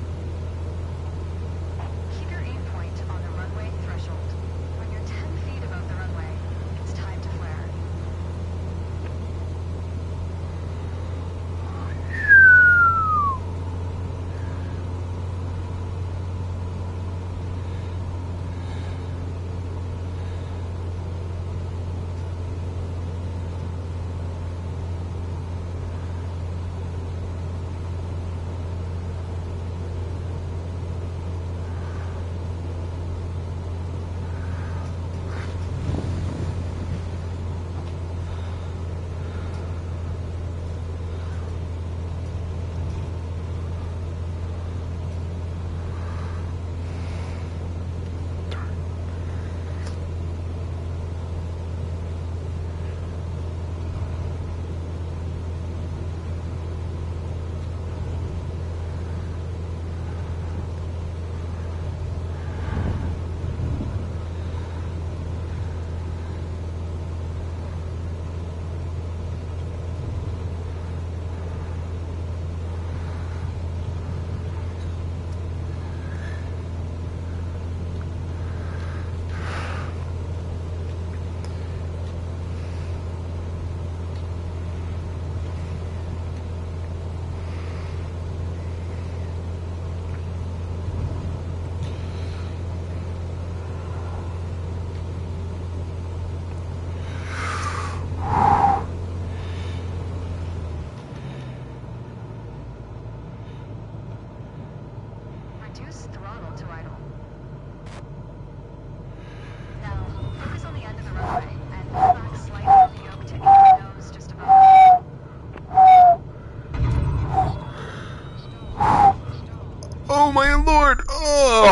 Keep your aim point on the runway threshold. When you're 10 feet above the runway, it's time to flare.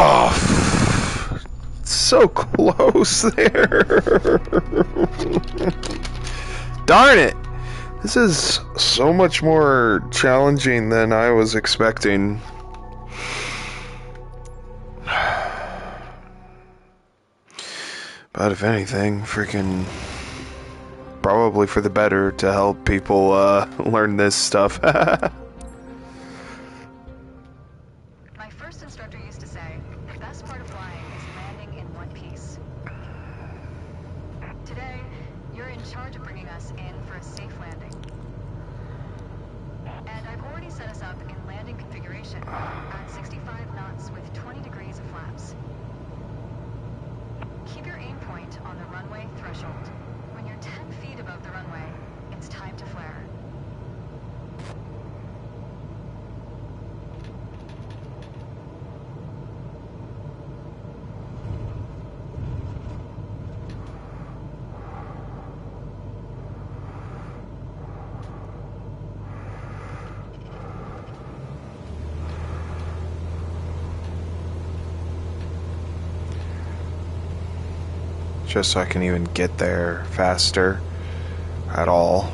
Oh, so close there. Darn it. This is so much more challenging than I was expecting. But if anything, freaking probably for the better to help people learn this stuff. My first instructor used to say, the best part of flying is landing in one piece. Today, you're in charge of bringing us in for a safe landing. And I've already set us up in landing configuration at 65 knots with 20 degrees of flaps. Keep your aim point on the runway threshold. When you're 10 feet above the runway, it's time to flare. Just so I can even get there faster at all.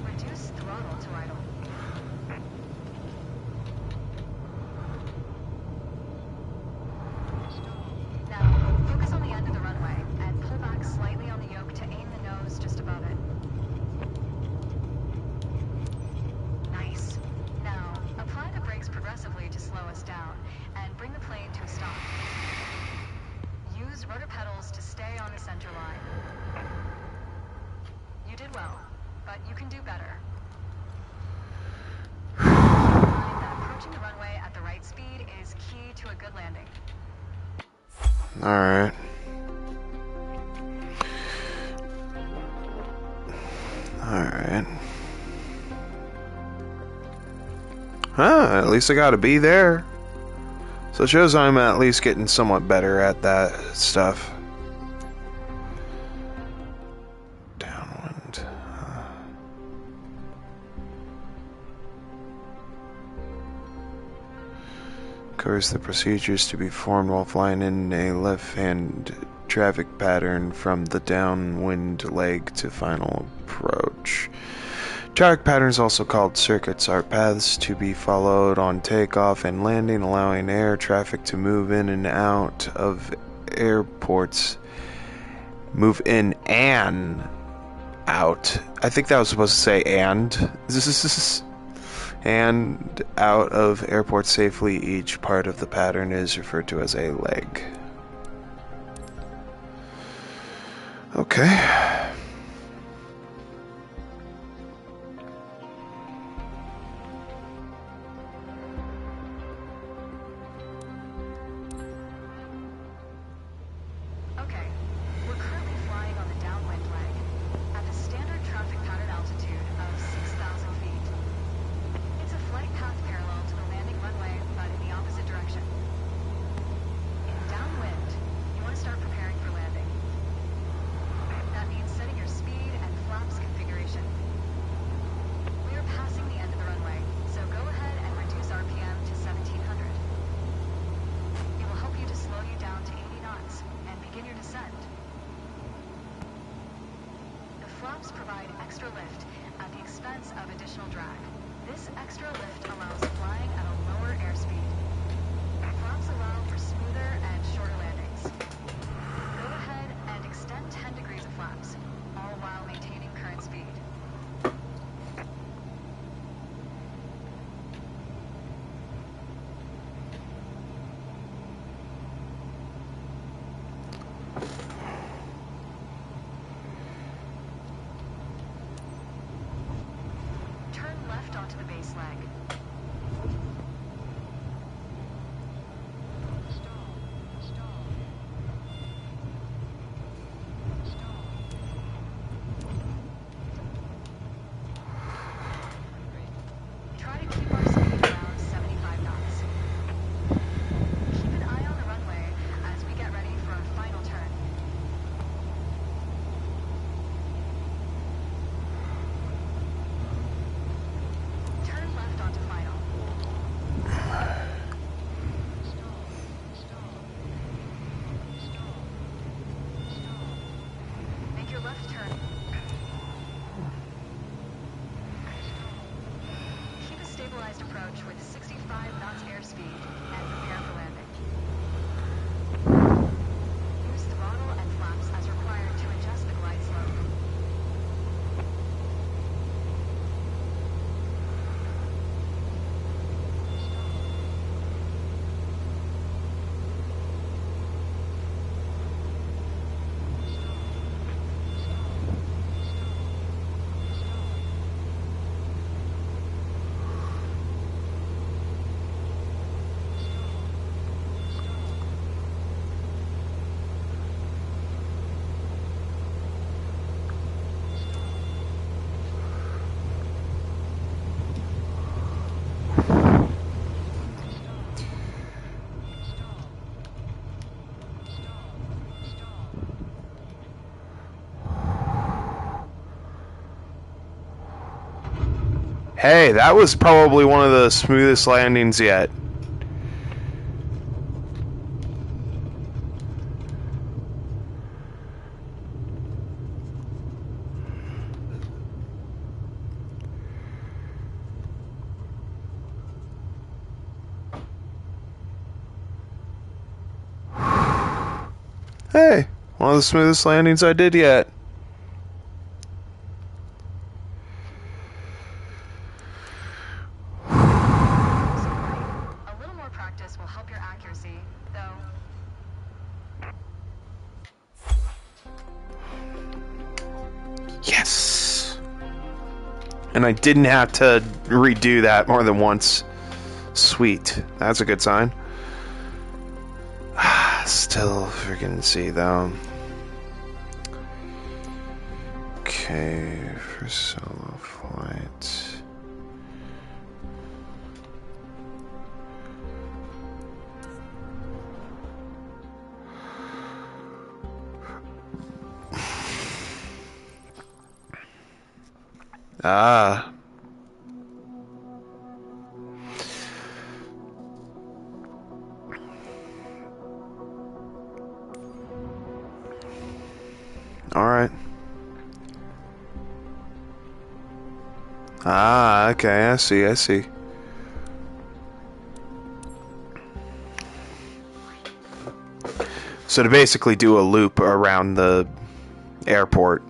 Reduce throttle to idle. Now, focus on the end of the runway and pull back slightly on the yoke to aim the nose just above it. Nice. Now, apply the brakes progressively to slow us down and bring the plane to a stop. Use rudder pedals to stay on the center line. You did well, but you can do better. Find that approaching the runway at the right speed is key to a good landing. Alright. Alright. At least I gotta be there. So it shows I'm at least getting somewhat better at that stuff. Downwind. Covers the procedures to be formed while flying in a left-hand traffic pattern from the downwind leg to final approach. Traffic patterns, also called circuits, are paths to be followed on takeoff and landing, allowing air traffic to move in and out of airports. Move in and out. I think that was supposed to say and. And out of airports safely. Each part of the pattern is referred to as a leg. Okay. Okay, we're currently flying on the downwind leg at the standard traffic pattern altitude of 6,000 feet. It's a flight path parallel to the landing runway, but in the opposite direction. In downwind, you want to start preparing for landing. That means pressurized approach with 65 knots airspeed and prepare for landing. Use throttle and flaps as required to adjust the glide slope. Hey, that was probably one of the smoothest landings yet. Hey, one of the smoothest landings I did yet. A little more practice will help your accuracy, though. Yes! And I didn't have to redo that more than once. Sweet. That's a good sign. Still freaking see though. Okay, for solo flight. Ah. Alright. Ah, okay, I see. So to basically do a loop around the airport.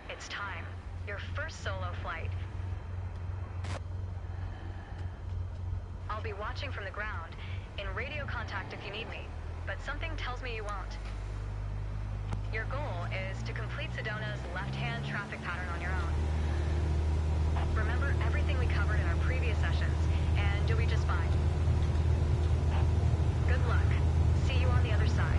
It's time. Your first solo flight. I'll be watching from the ground, in radio contact if you need me, but something tells me you won't. Your goal is to complete Sedona's left-hand traffic pattern on your own. Remember everything we covered in our previous sessions, and you'll be just fine. Good luck. See you on the other side.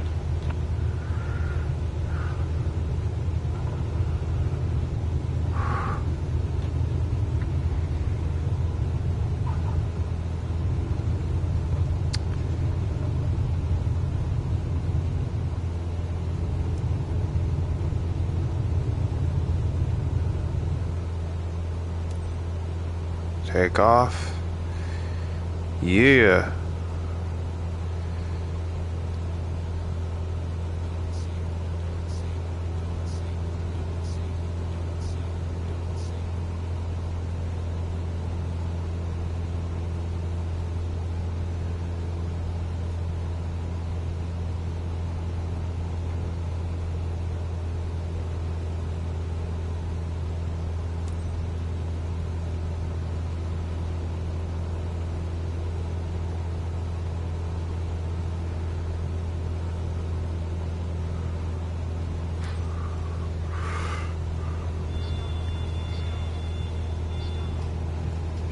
Take off. Yeah.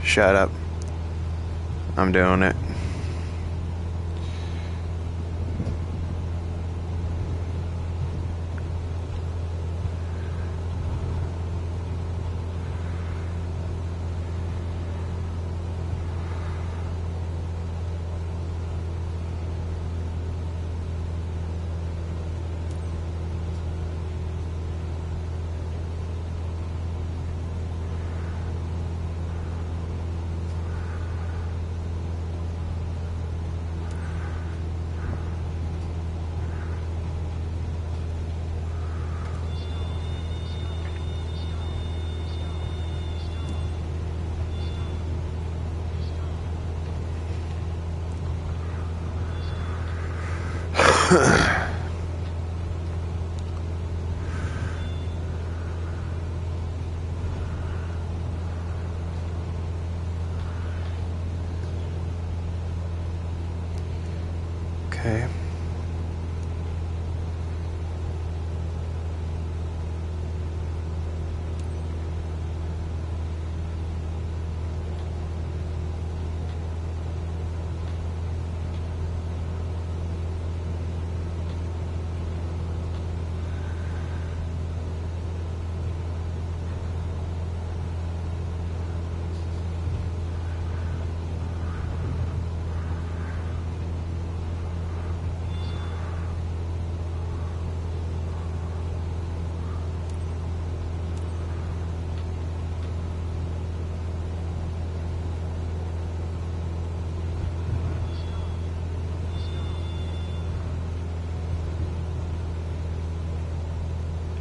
Shut up. I'm doing it. Okay.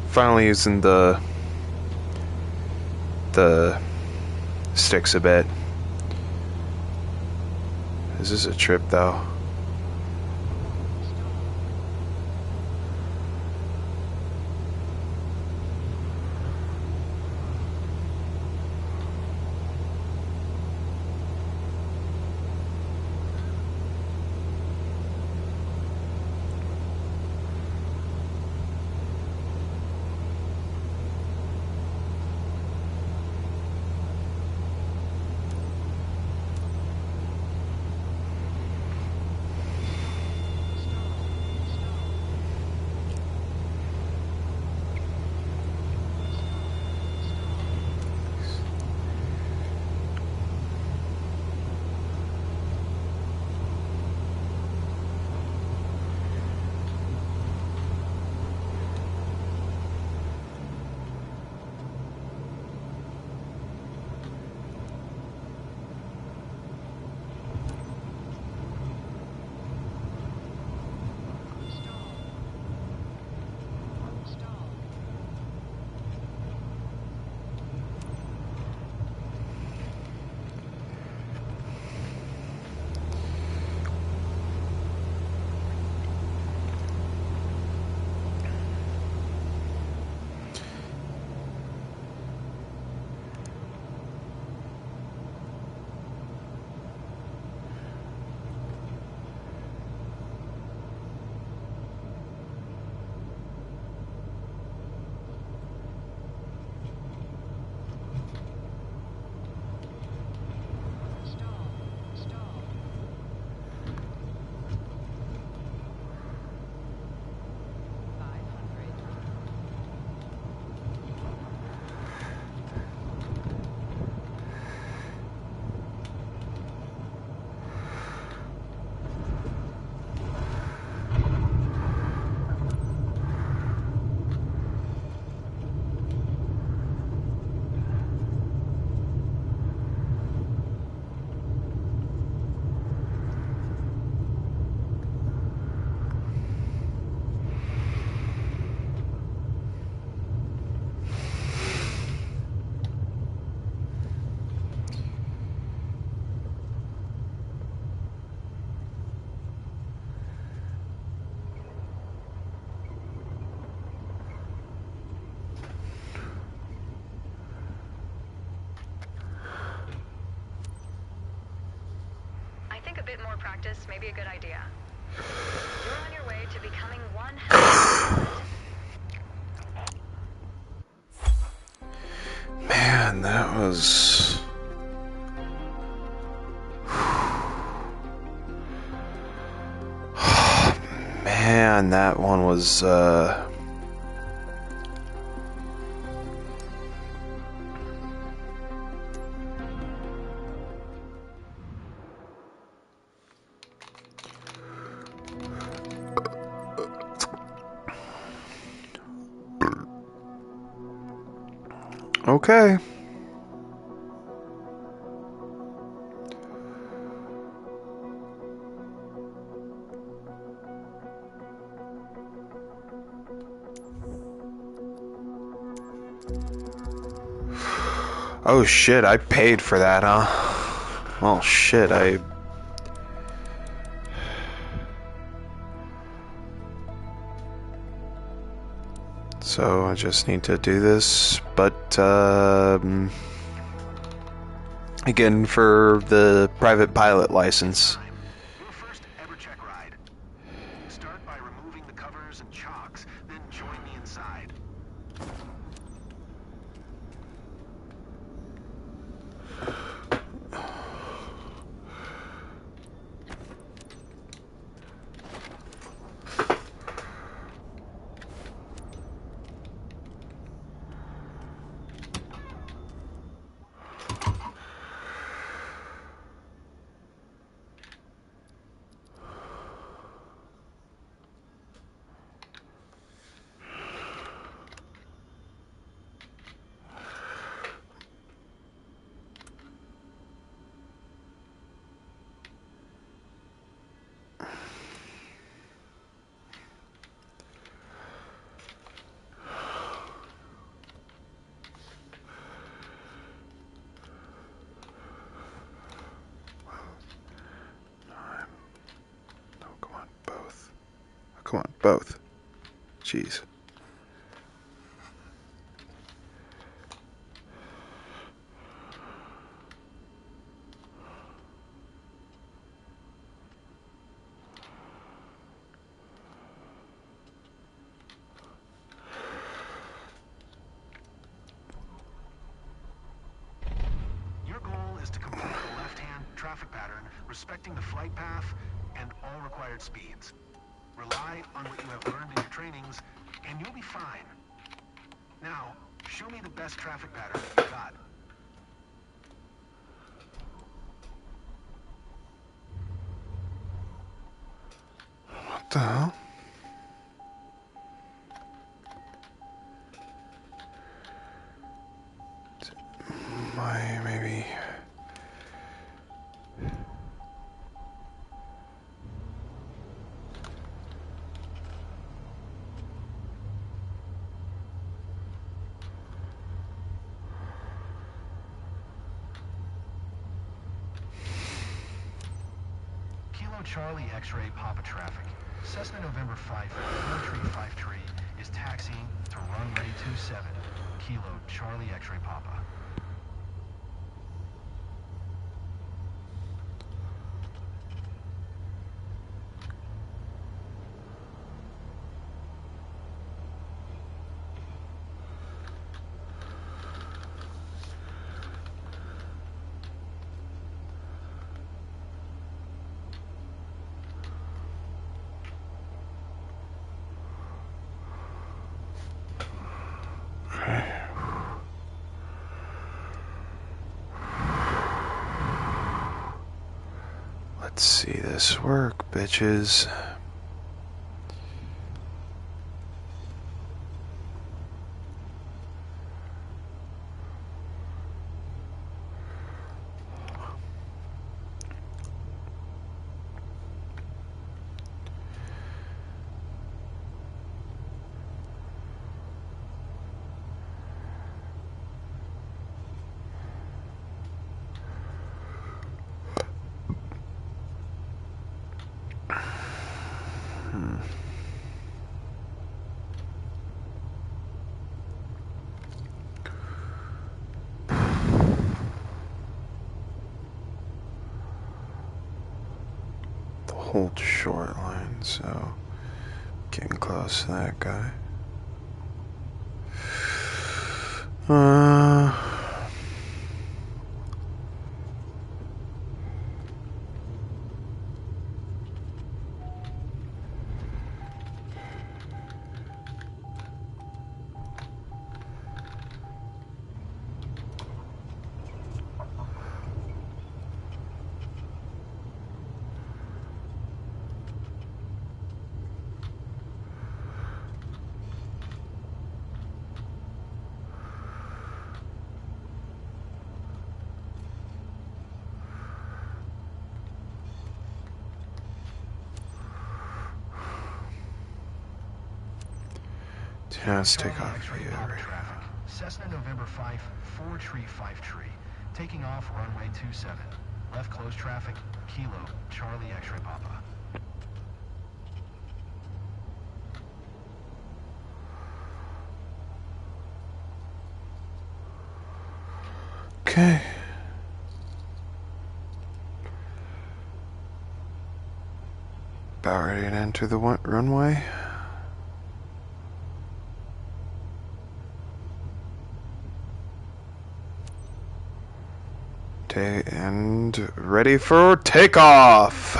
Finally using the sticks a bit. This is a trip though. I think a bit more practice may be a good idea. You're on your way to becoming one hell of a pilot. Man, that was... Man, that one was, okay. Oh shit, I paid for that, huh? Oh shit, So I just need to do this, but again, for the private pilot license. Your first ever check ride. Start by removing the covers and chocks, then join me inside. Come on, both. Jeez. Your goal is to complete the left-hand traffic pattern, respecting the flight path and all required speeds. Rely on what you have learned in your trainings, and you'll be fine. Now, show me the best traffic pattern that you got. What the hell? Maybe. Kilo Charlie X-ray Papa traffic. Cessna November 5 4353 is taxiing to runway 27. Kilo Charlie X-ray Papa. Let's see this work, bitches. Hold short line, so getting close to that guy. Yeah, let's take off for you. Traffic. Cessna November 5 4353. Taking off runway 27. Left close traffic. Kilo Charlie X-ray Papa. Okay. About ready to enter the runway. And ready for takeoff.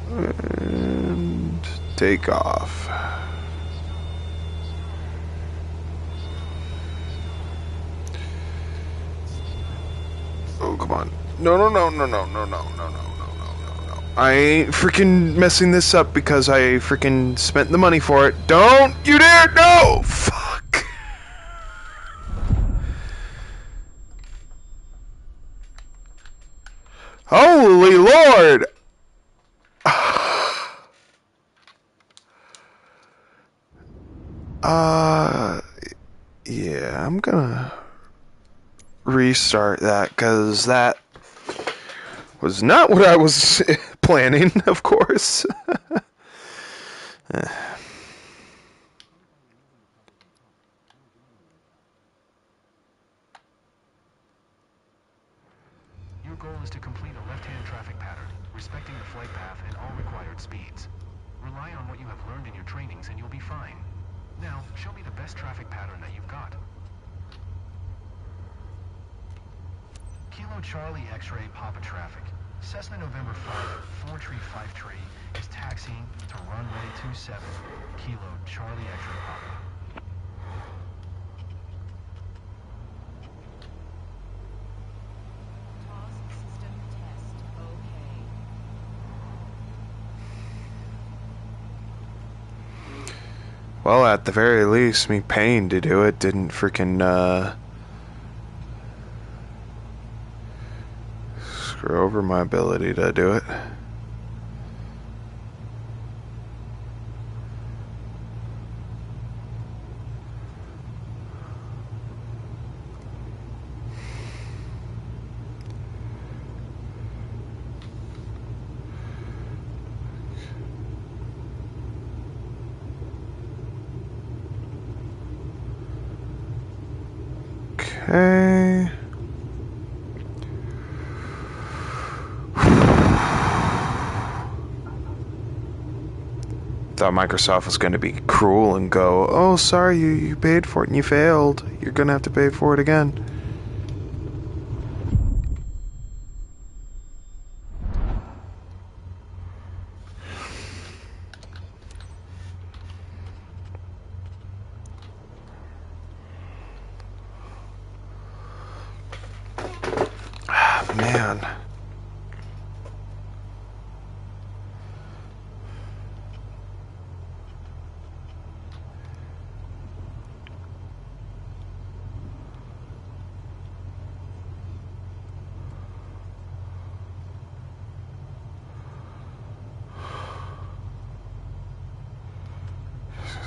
And take off. Oh, come on. No. I ain't freaking messing this up because I freaking spent the money for it. Don't you dare! No! Fuck! Holy Lord! Yeah, I'm gonna restart that because that was not what I was planning, of course. Your goal is to complete a left-hand traffic pattern, respecting the flight path and all required speeds. Rely on what you have learned in your trainings and you'll be fine. Now, show me the best traffic pattern that you've got. Kilo Charlie X-ray Papa traffic. Cessna November 5, 4353 is taxiing to runway 27, Kilo Charlie X-ray Papa. Task system test. Okay. Well, at the very least, me paying to do it didn't freaking, screw over my ability to do it. Okay. Thought Microsoft was going to be cruel and go, oh, sorry, you paid for it and you failed. You're going to have to pay for it again. Ah, man.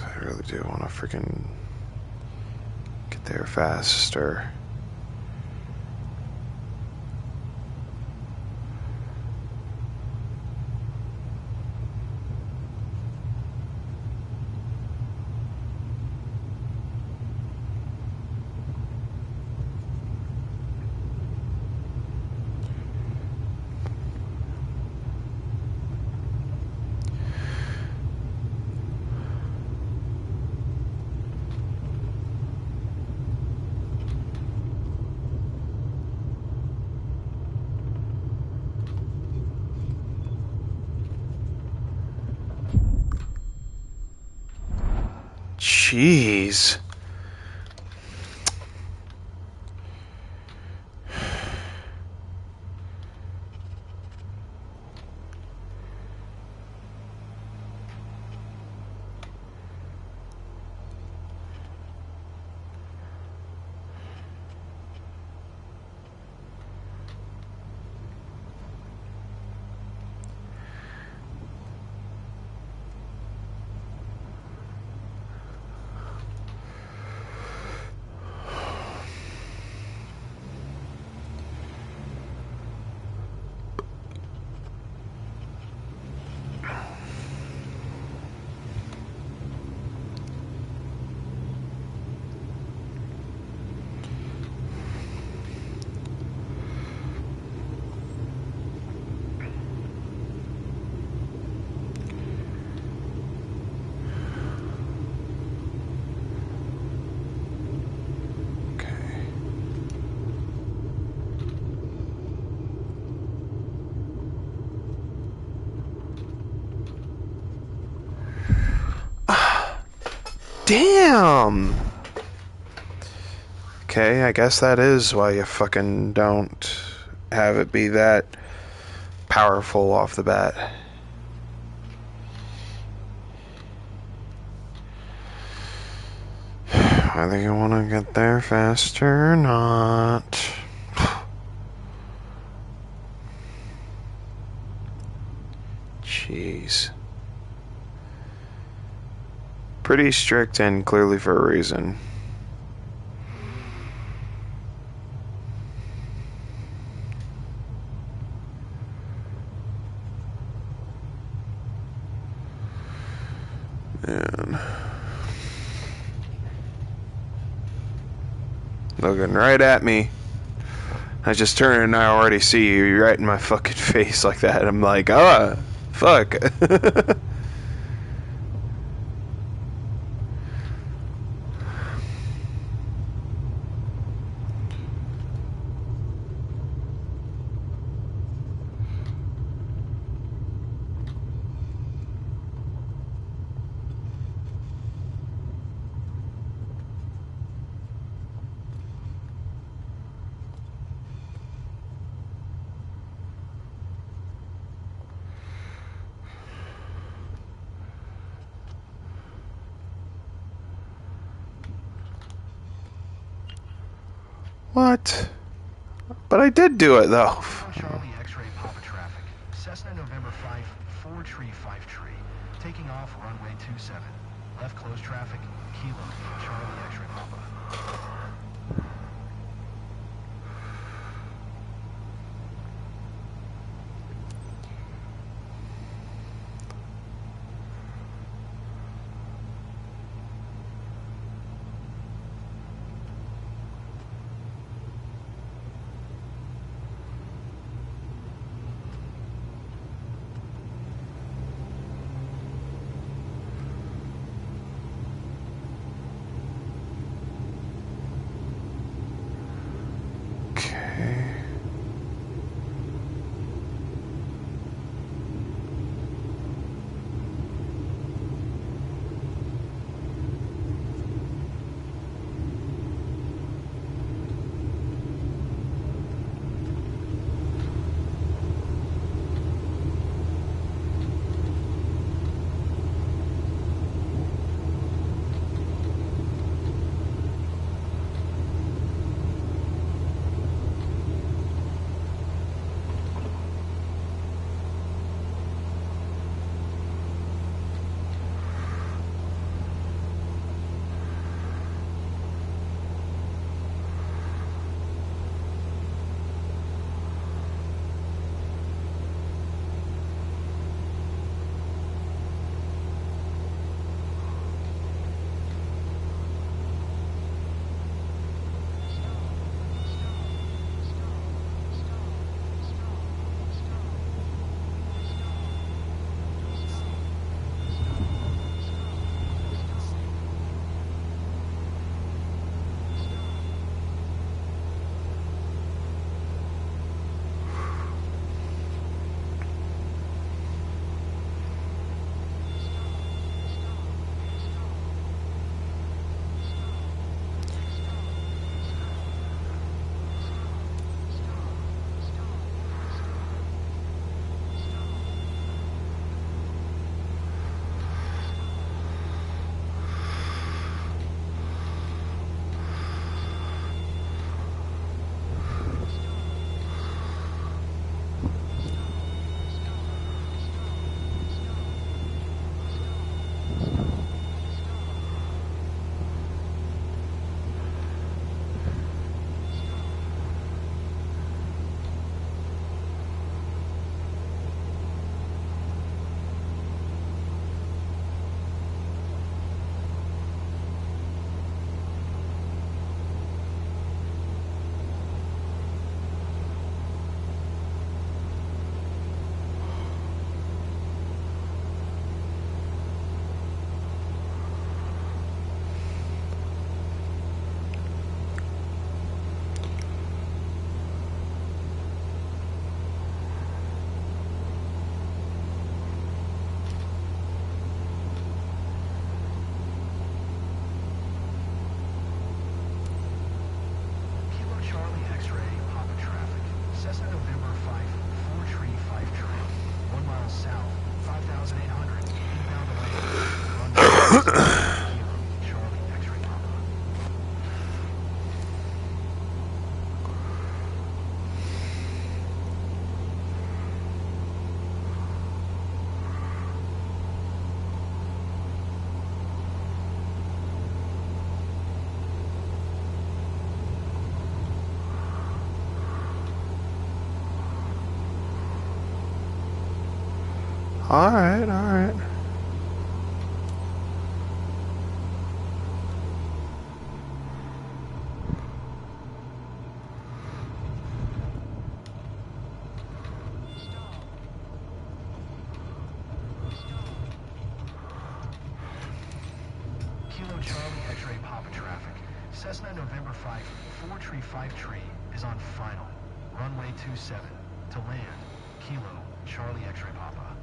I really do want to freaking get there faster. Jeez. Damn! Okay, I guess that is why you fucking don't have it be that powerful off the bat. Whether you want to get there faster or not. Jeez. Pretty strict and clearly for a reason. Man. Looking right at me. I just turn and I already see you right in my fucking face like that. I'm like, ah, fuck. What? But I did do it though. Charlie X-ray Papa traffic. Cessna November 5, 4 tree, 5 tree. Taking off runway 27. Left close traffic. Kilo, Charlie X-ray Papa. Charlie X-ray Papa. Alright, alright. Kilo Charlie X-ray Papa traffic. Cessna November 5, 435 is on final. Runway 27. To land. Kilo Charlie X-ray Papa.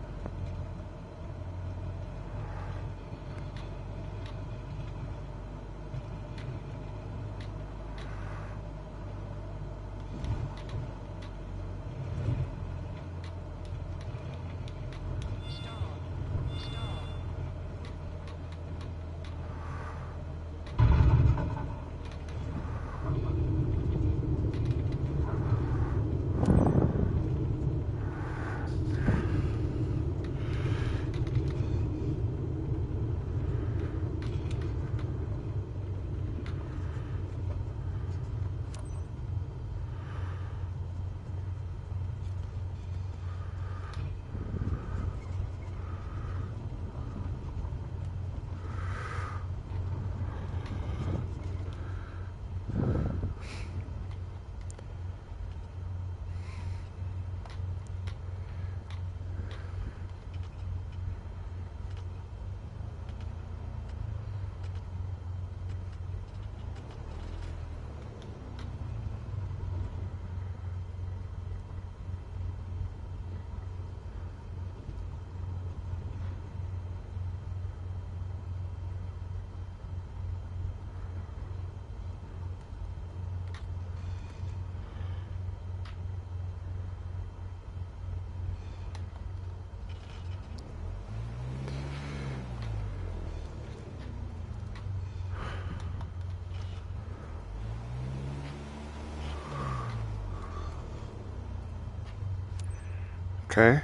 Okay.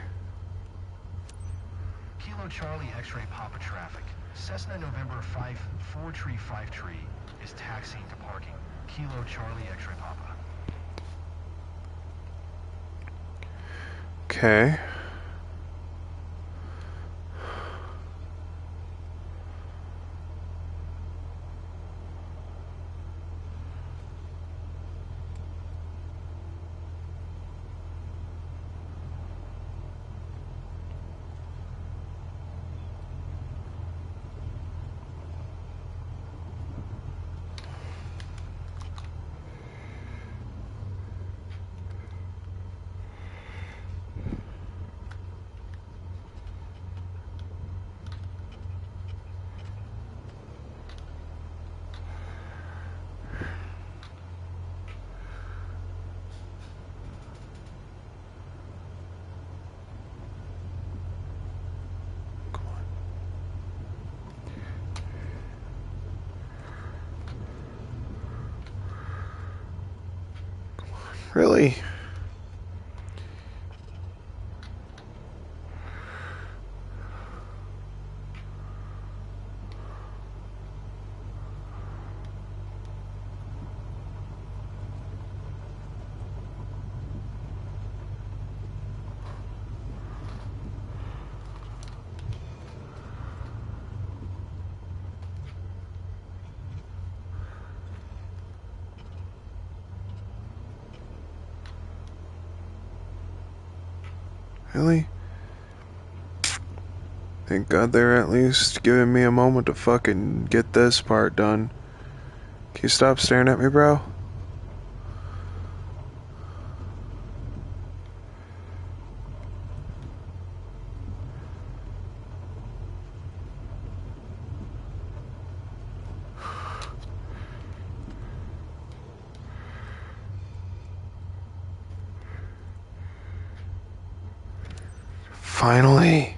Kilo Charlie X-ray Papa traffic. Cessna November 5, 435 is taxiing to parking. Kilo Charlie X-ray Papa. Okay. Really? Really? Thank God they're at least giving me a moment to fucking get this part done. Can you stop staring at me, bro? Finally.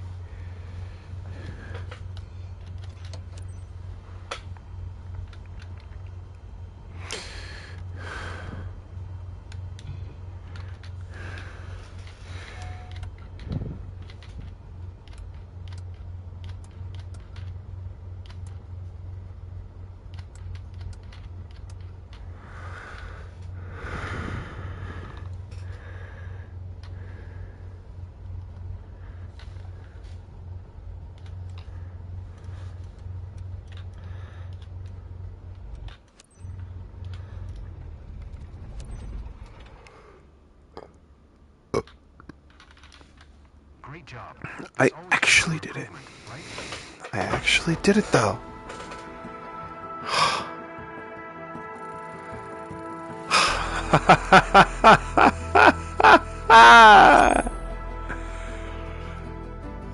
job. I There's always actually room for did it. improvement, right? I actually did it though.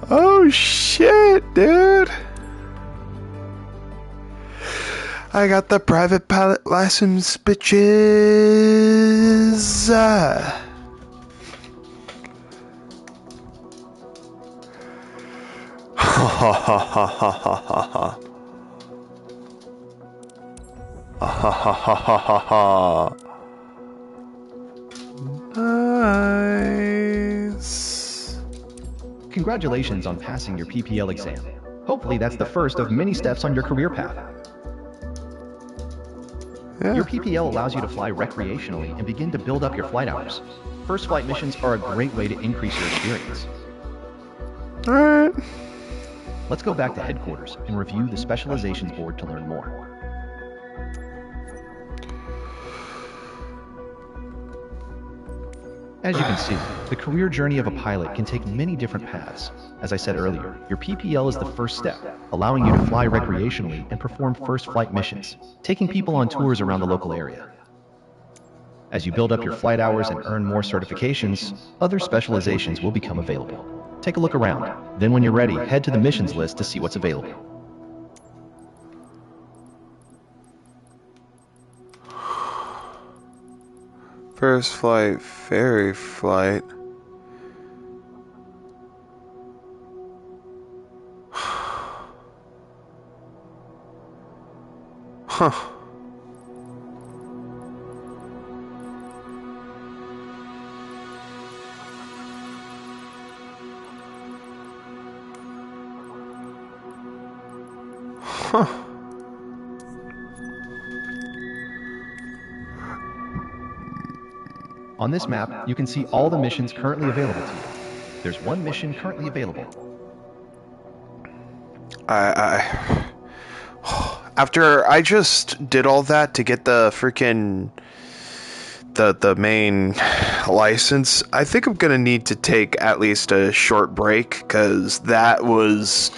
Oh shit, dude. I got the private pilot license, bitches. Ha ha ha ha ha ha ha. Ha ha ha ha ha ha. Nice. Congratulations on passing your PPL exam. Hopefully that's the first of many steps on your career path. Yeah. Your PPL allows you to fly recreationally and begin to build up your flight hours. First flight missions are a great way to increase your experience. Alright. Let's go back to headquarters and review the specializations board to learn more. As you can see, the career journey of a pilot can take many different paths. As I said earlier, your PPL is the first step, allowing you to fly recreationally and perform first flight missions, taking people on tours around the local area. As you build up your flight hours and earn more certifications, other specializations will become available. Take a look around. Then when you're ready, head to the missions list to see what's available. First flight, ferry flight. Huh. Huh. On this map, you can see all the missions currently available to you. There's one mission currently available. After I just did all that to get the freaking the main license, I think I'm gonna need to take at least a short break, because that was,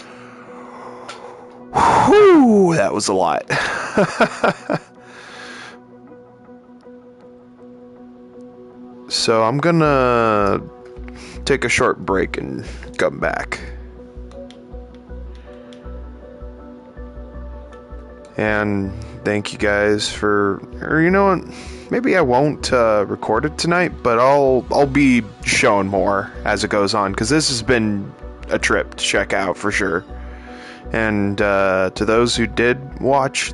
whew, that was a lot. So I'm gonna take a short break and come back. And thank you guys for, or you know what, maybe I won't record it tonight, but I'll be showing more as it goes on, because this has been a trip to check out for sure. And to those who did watch,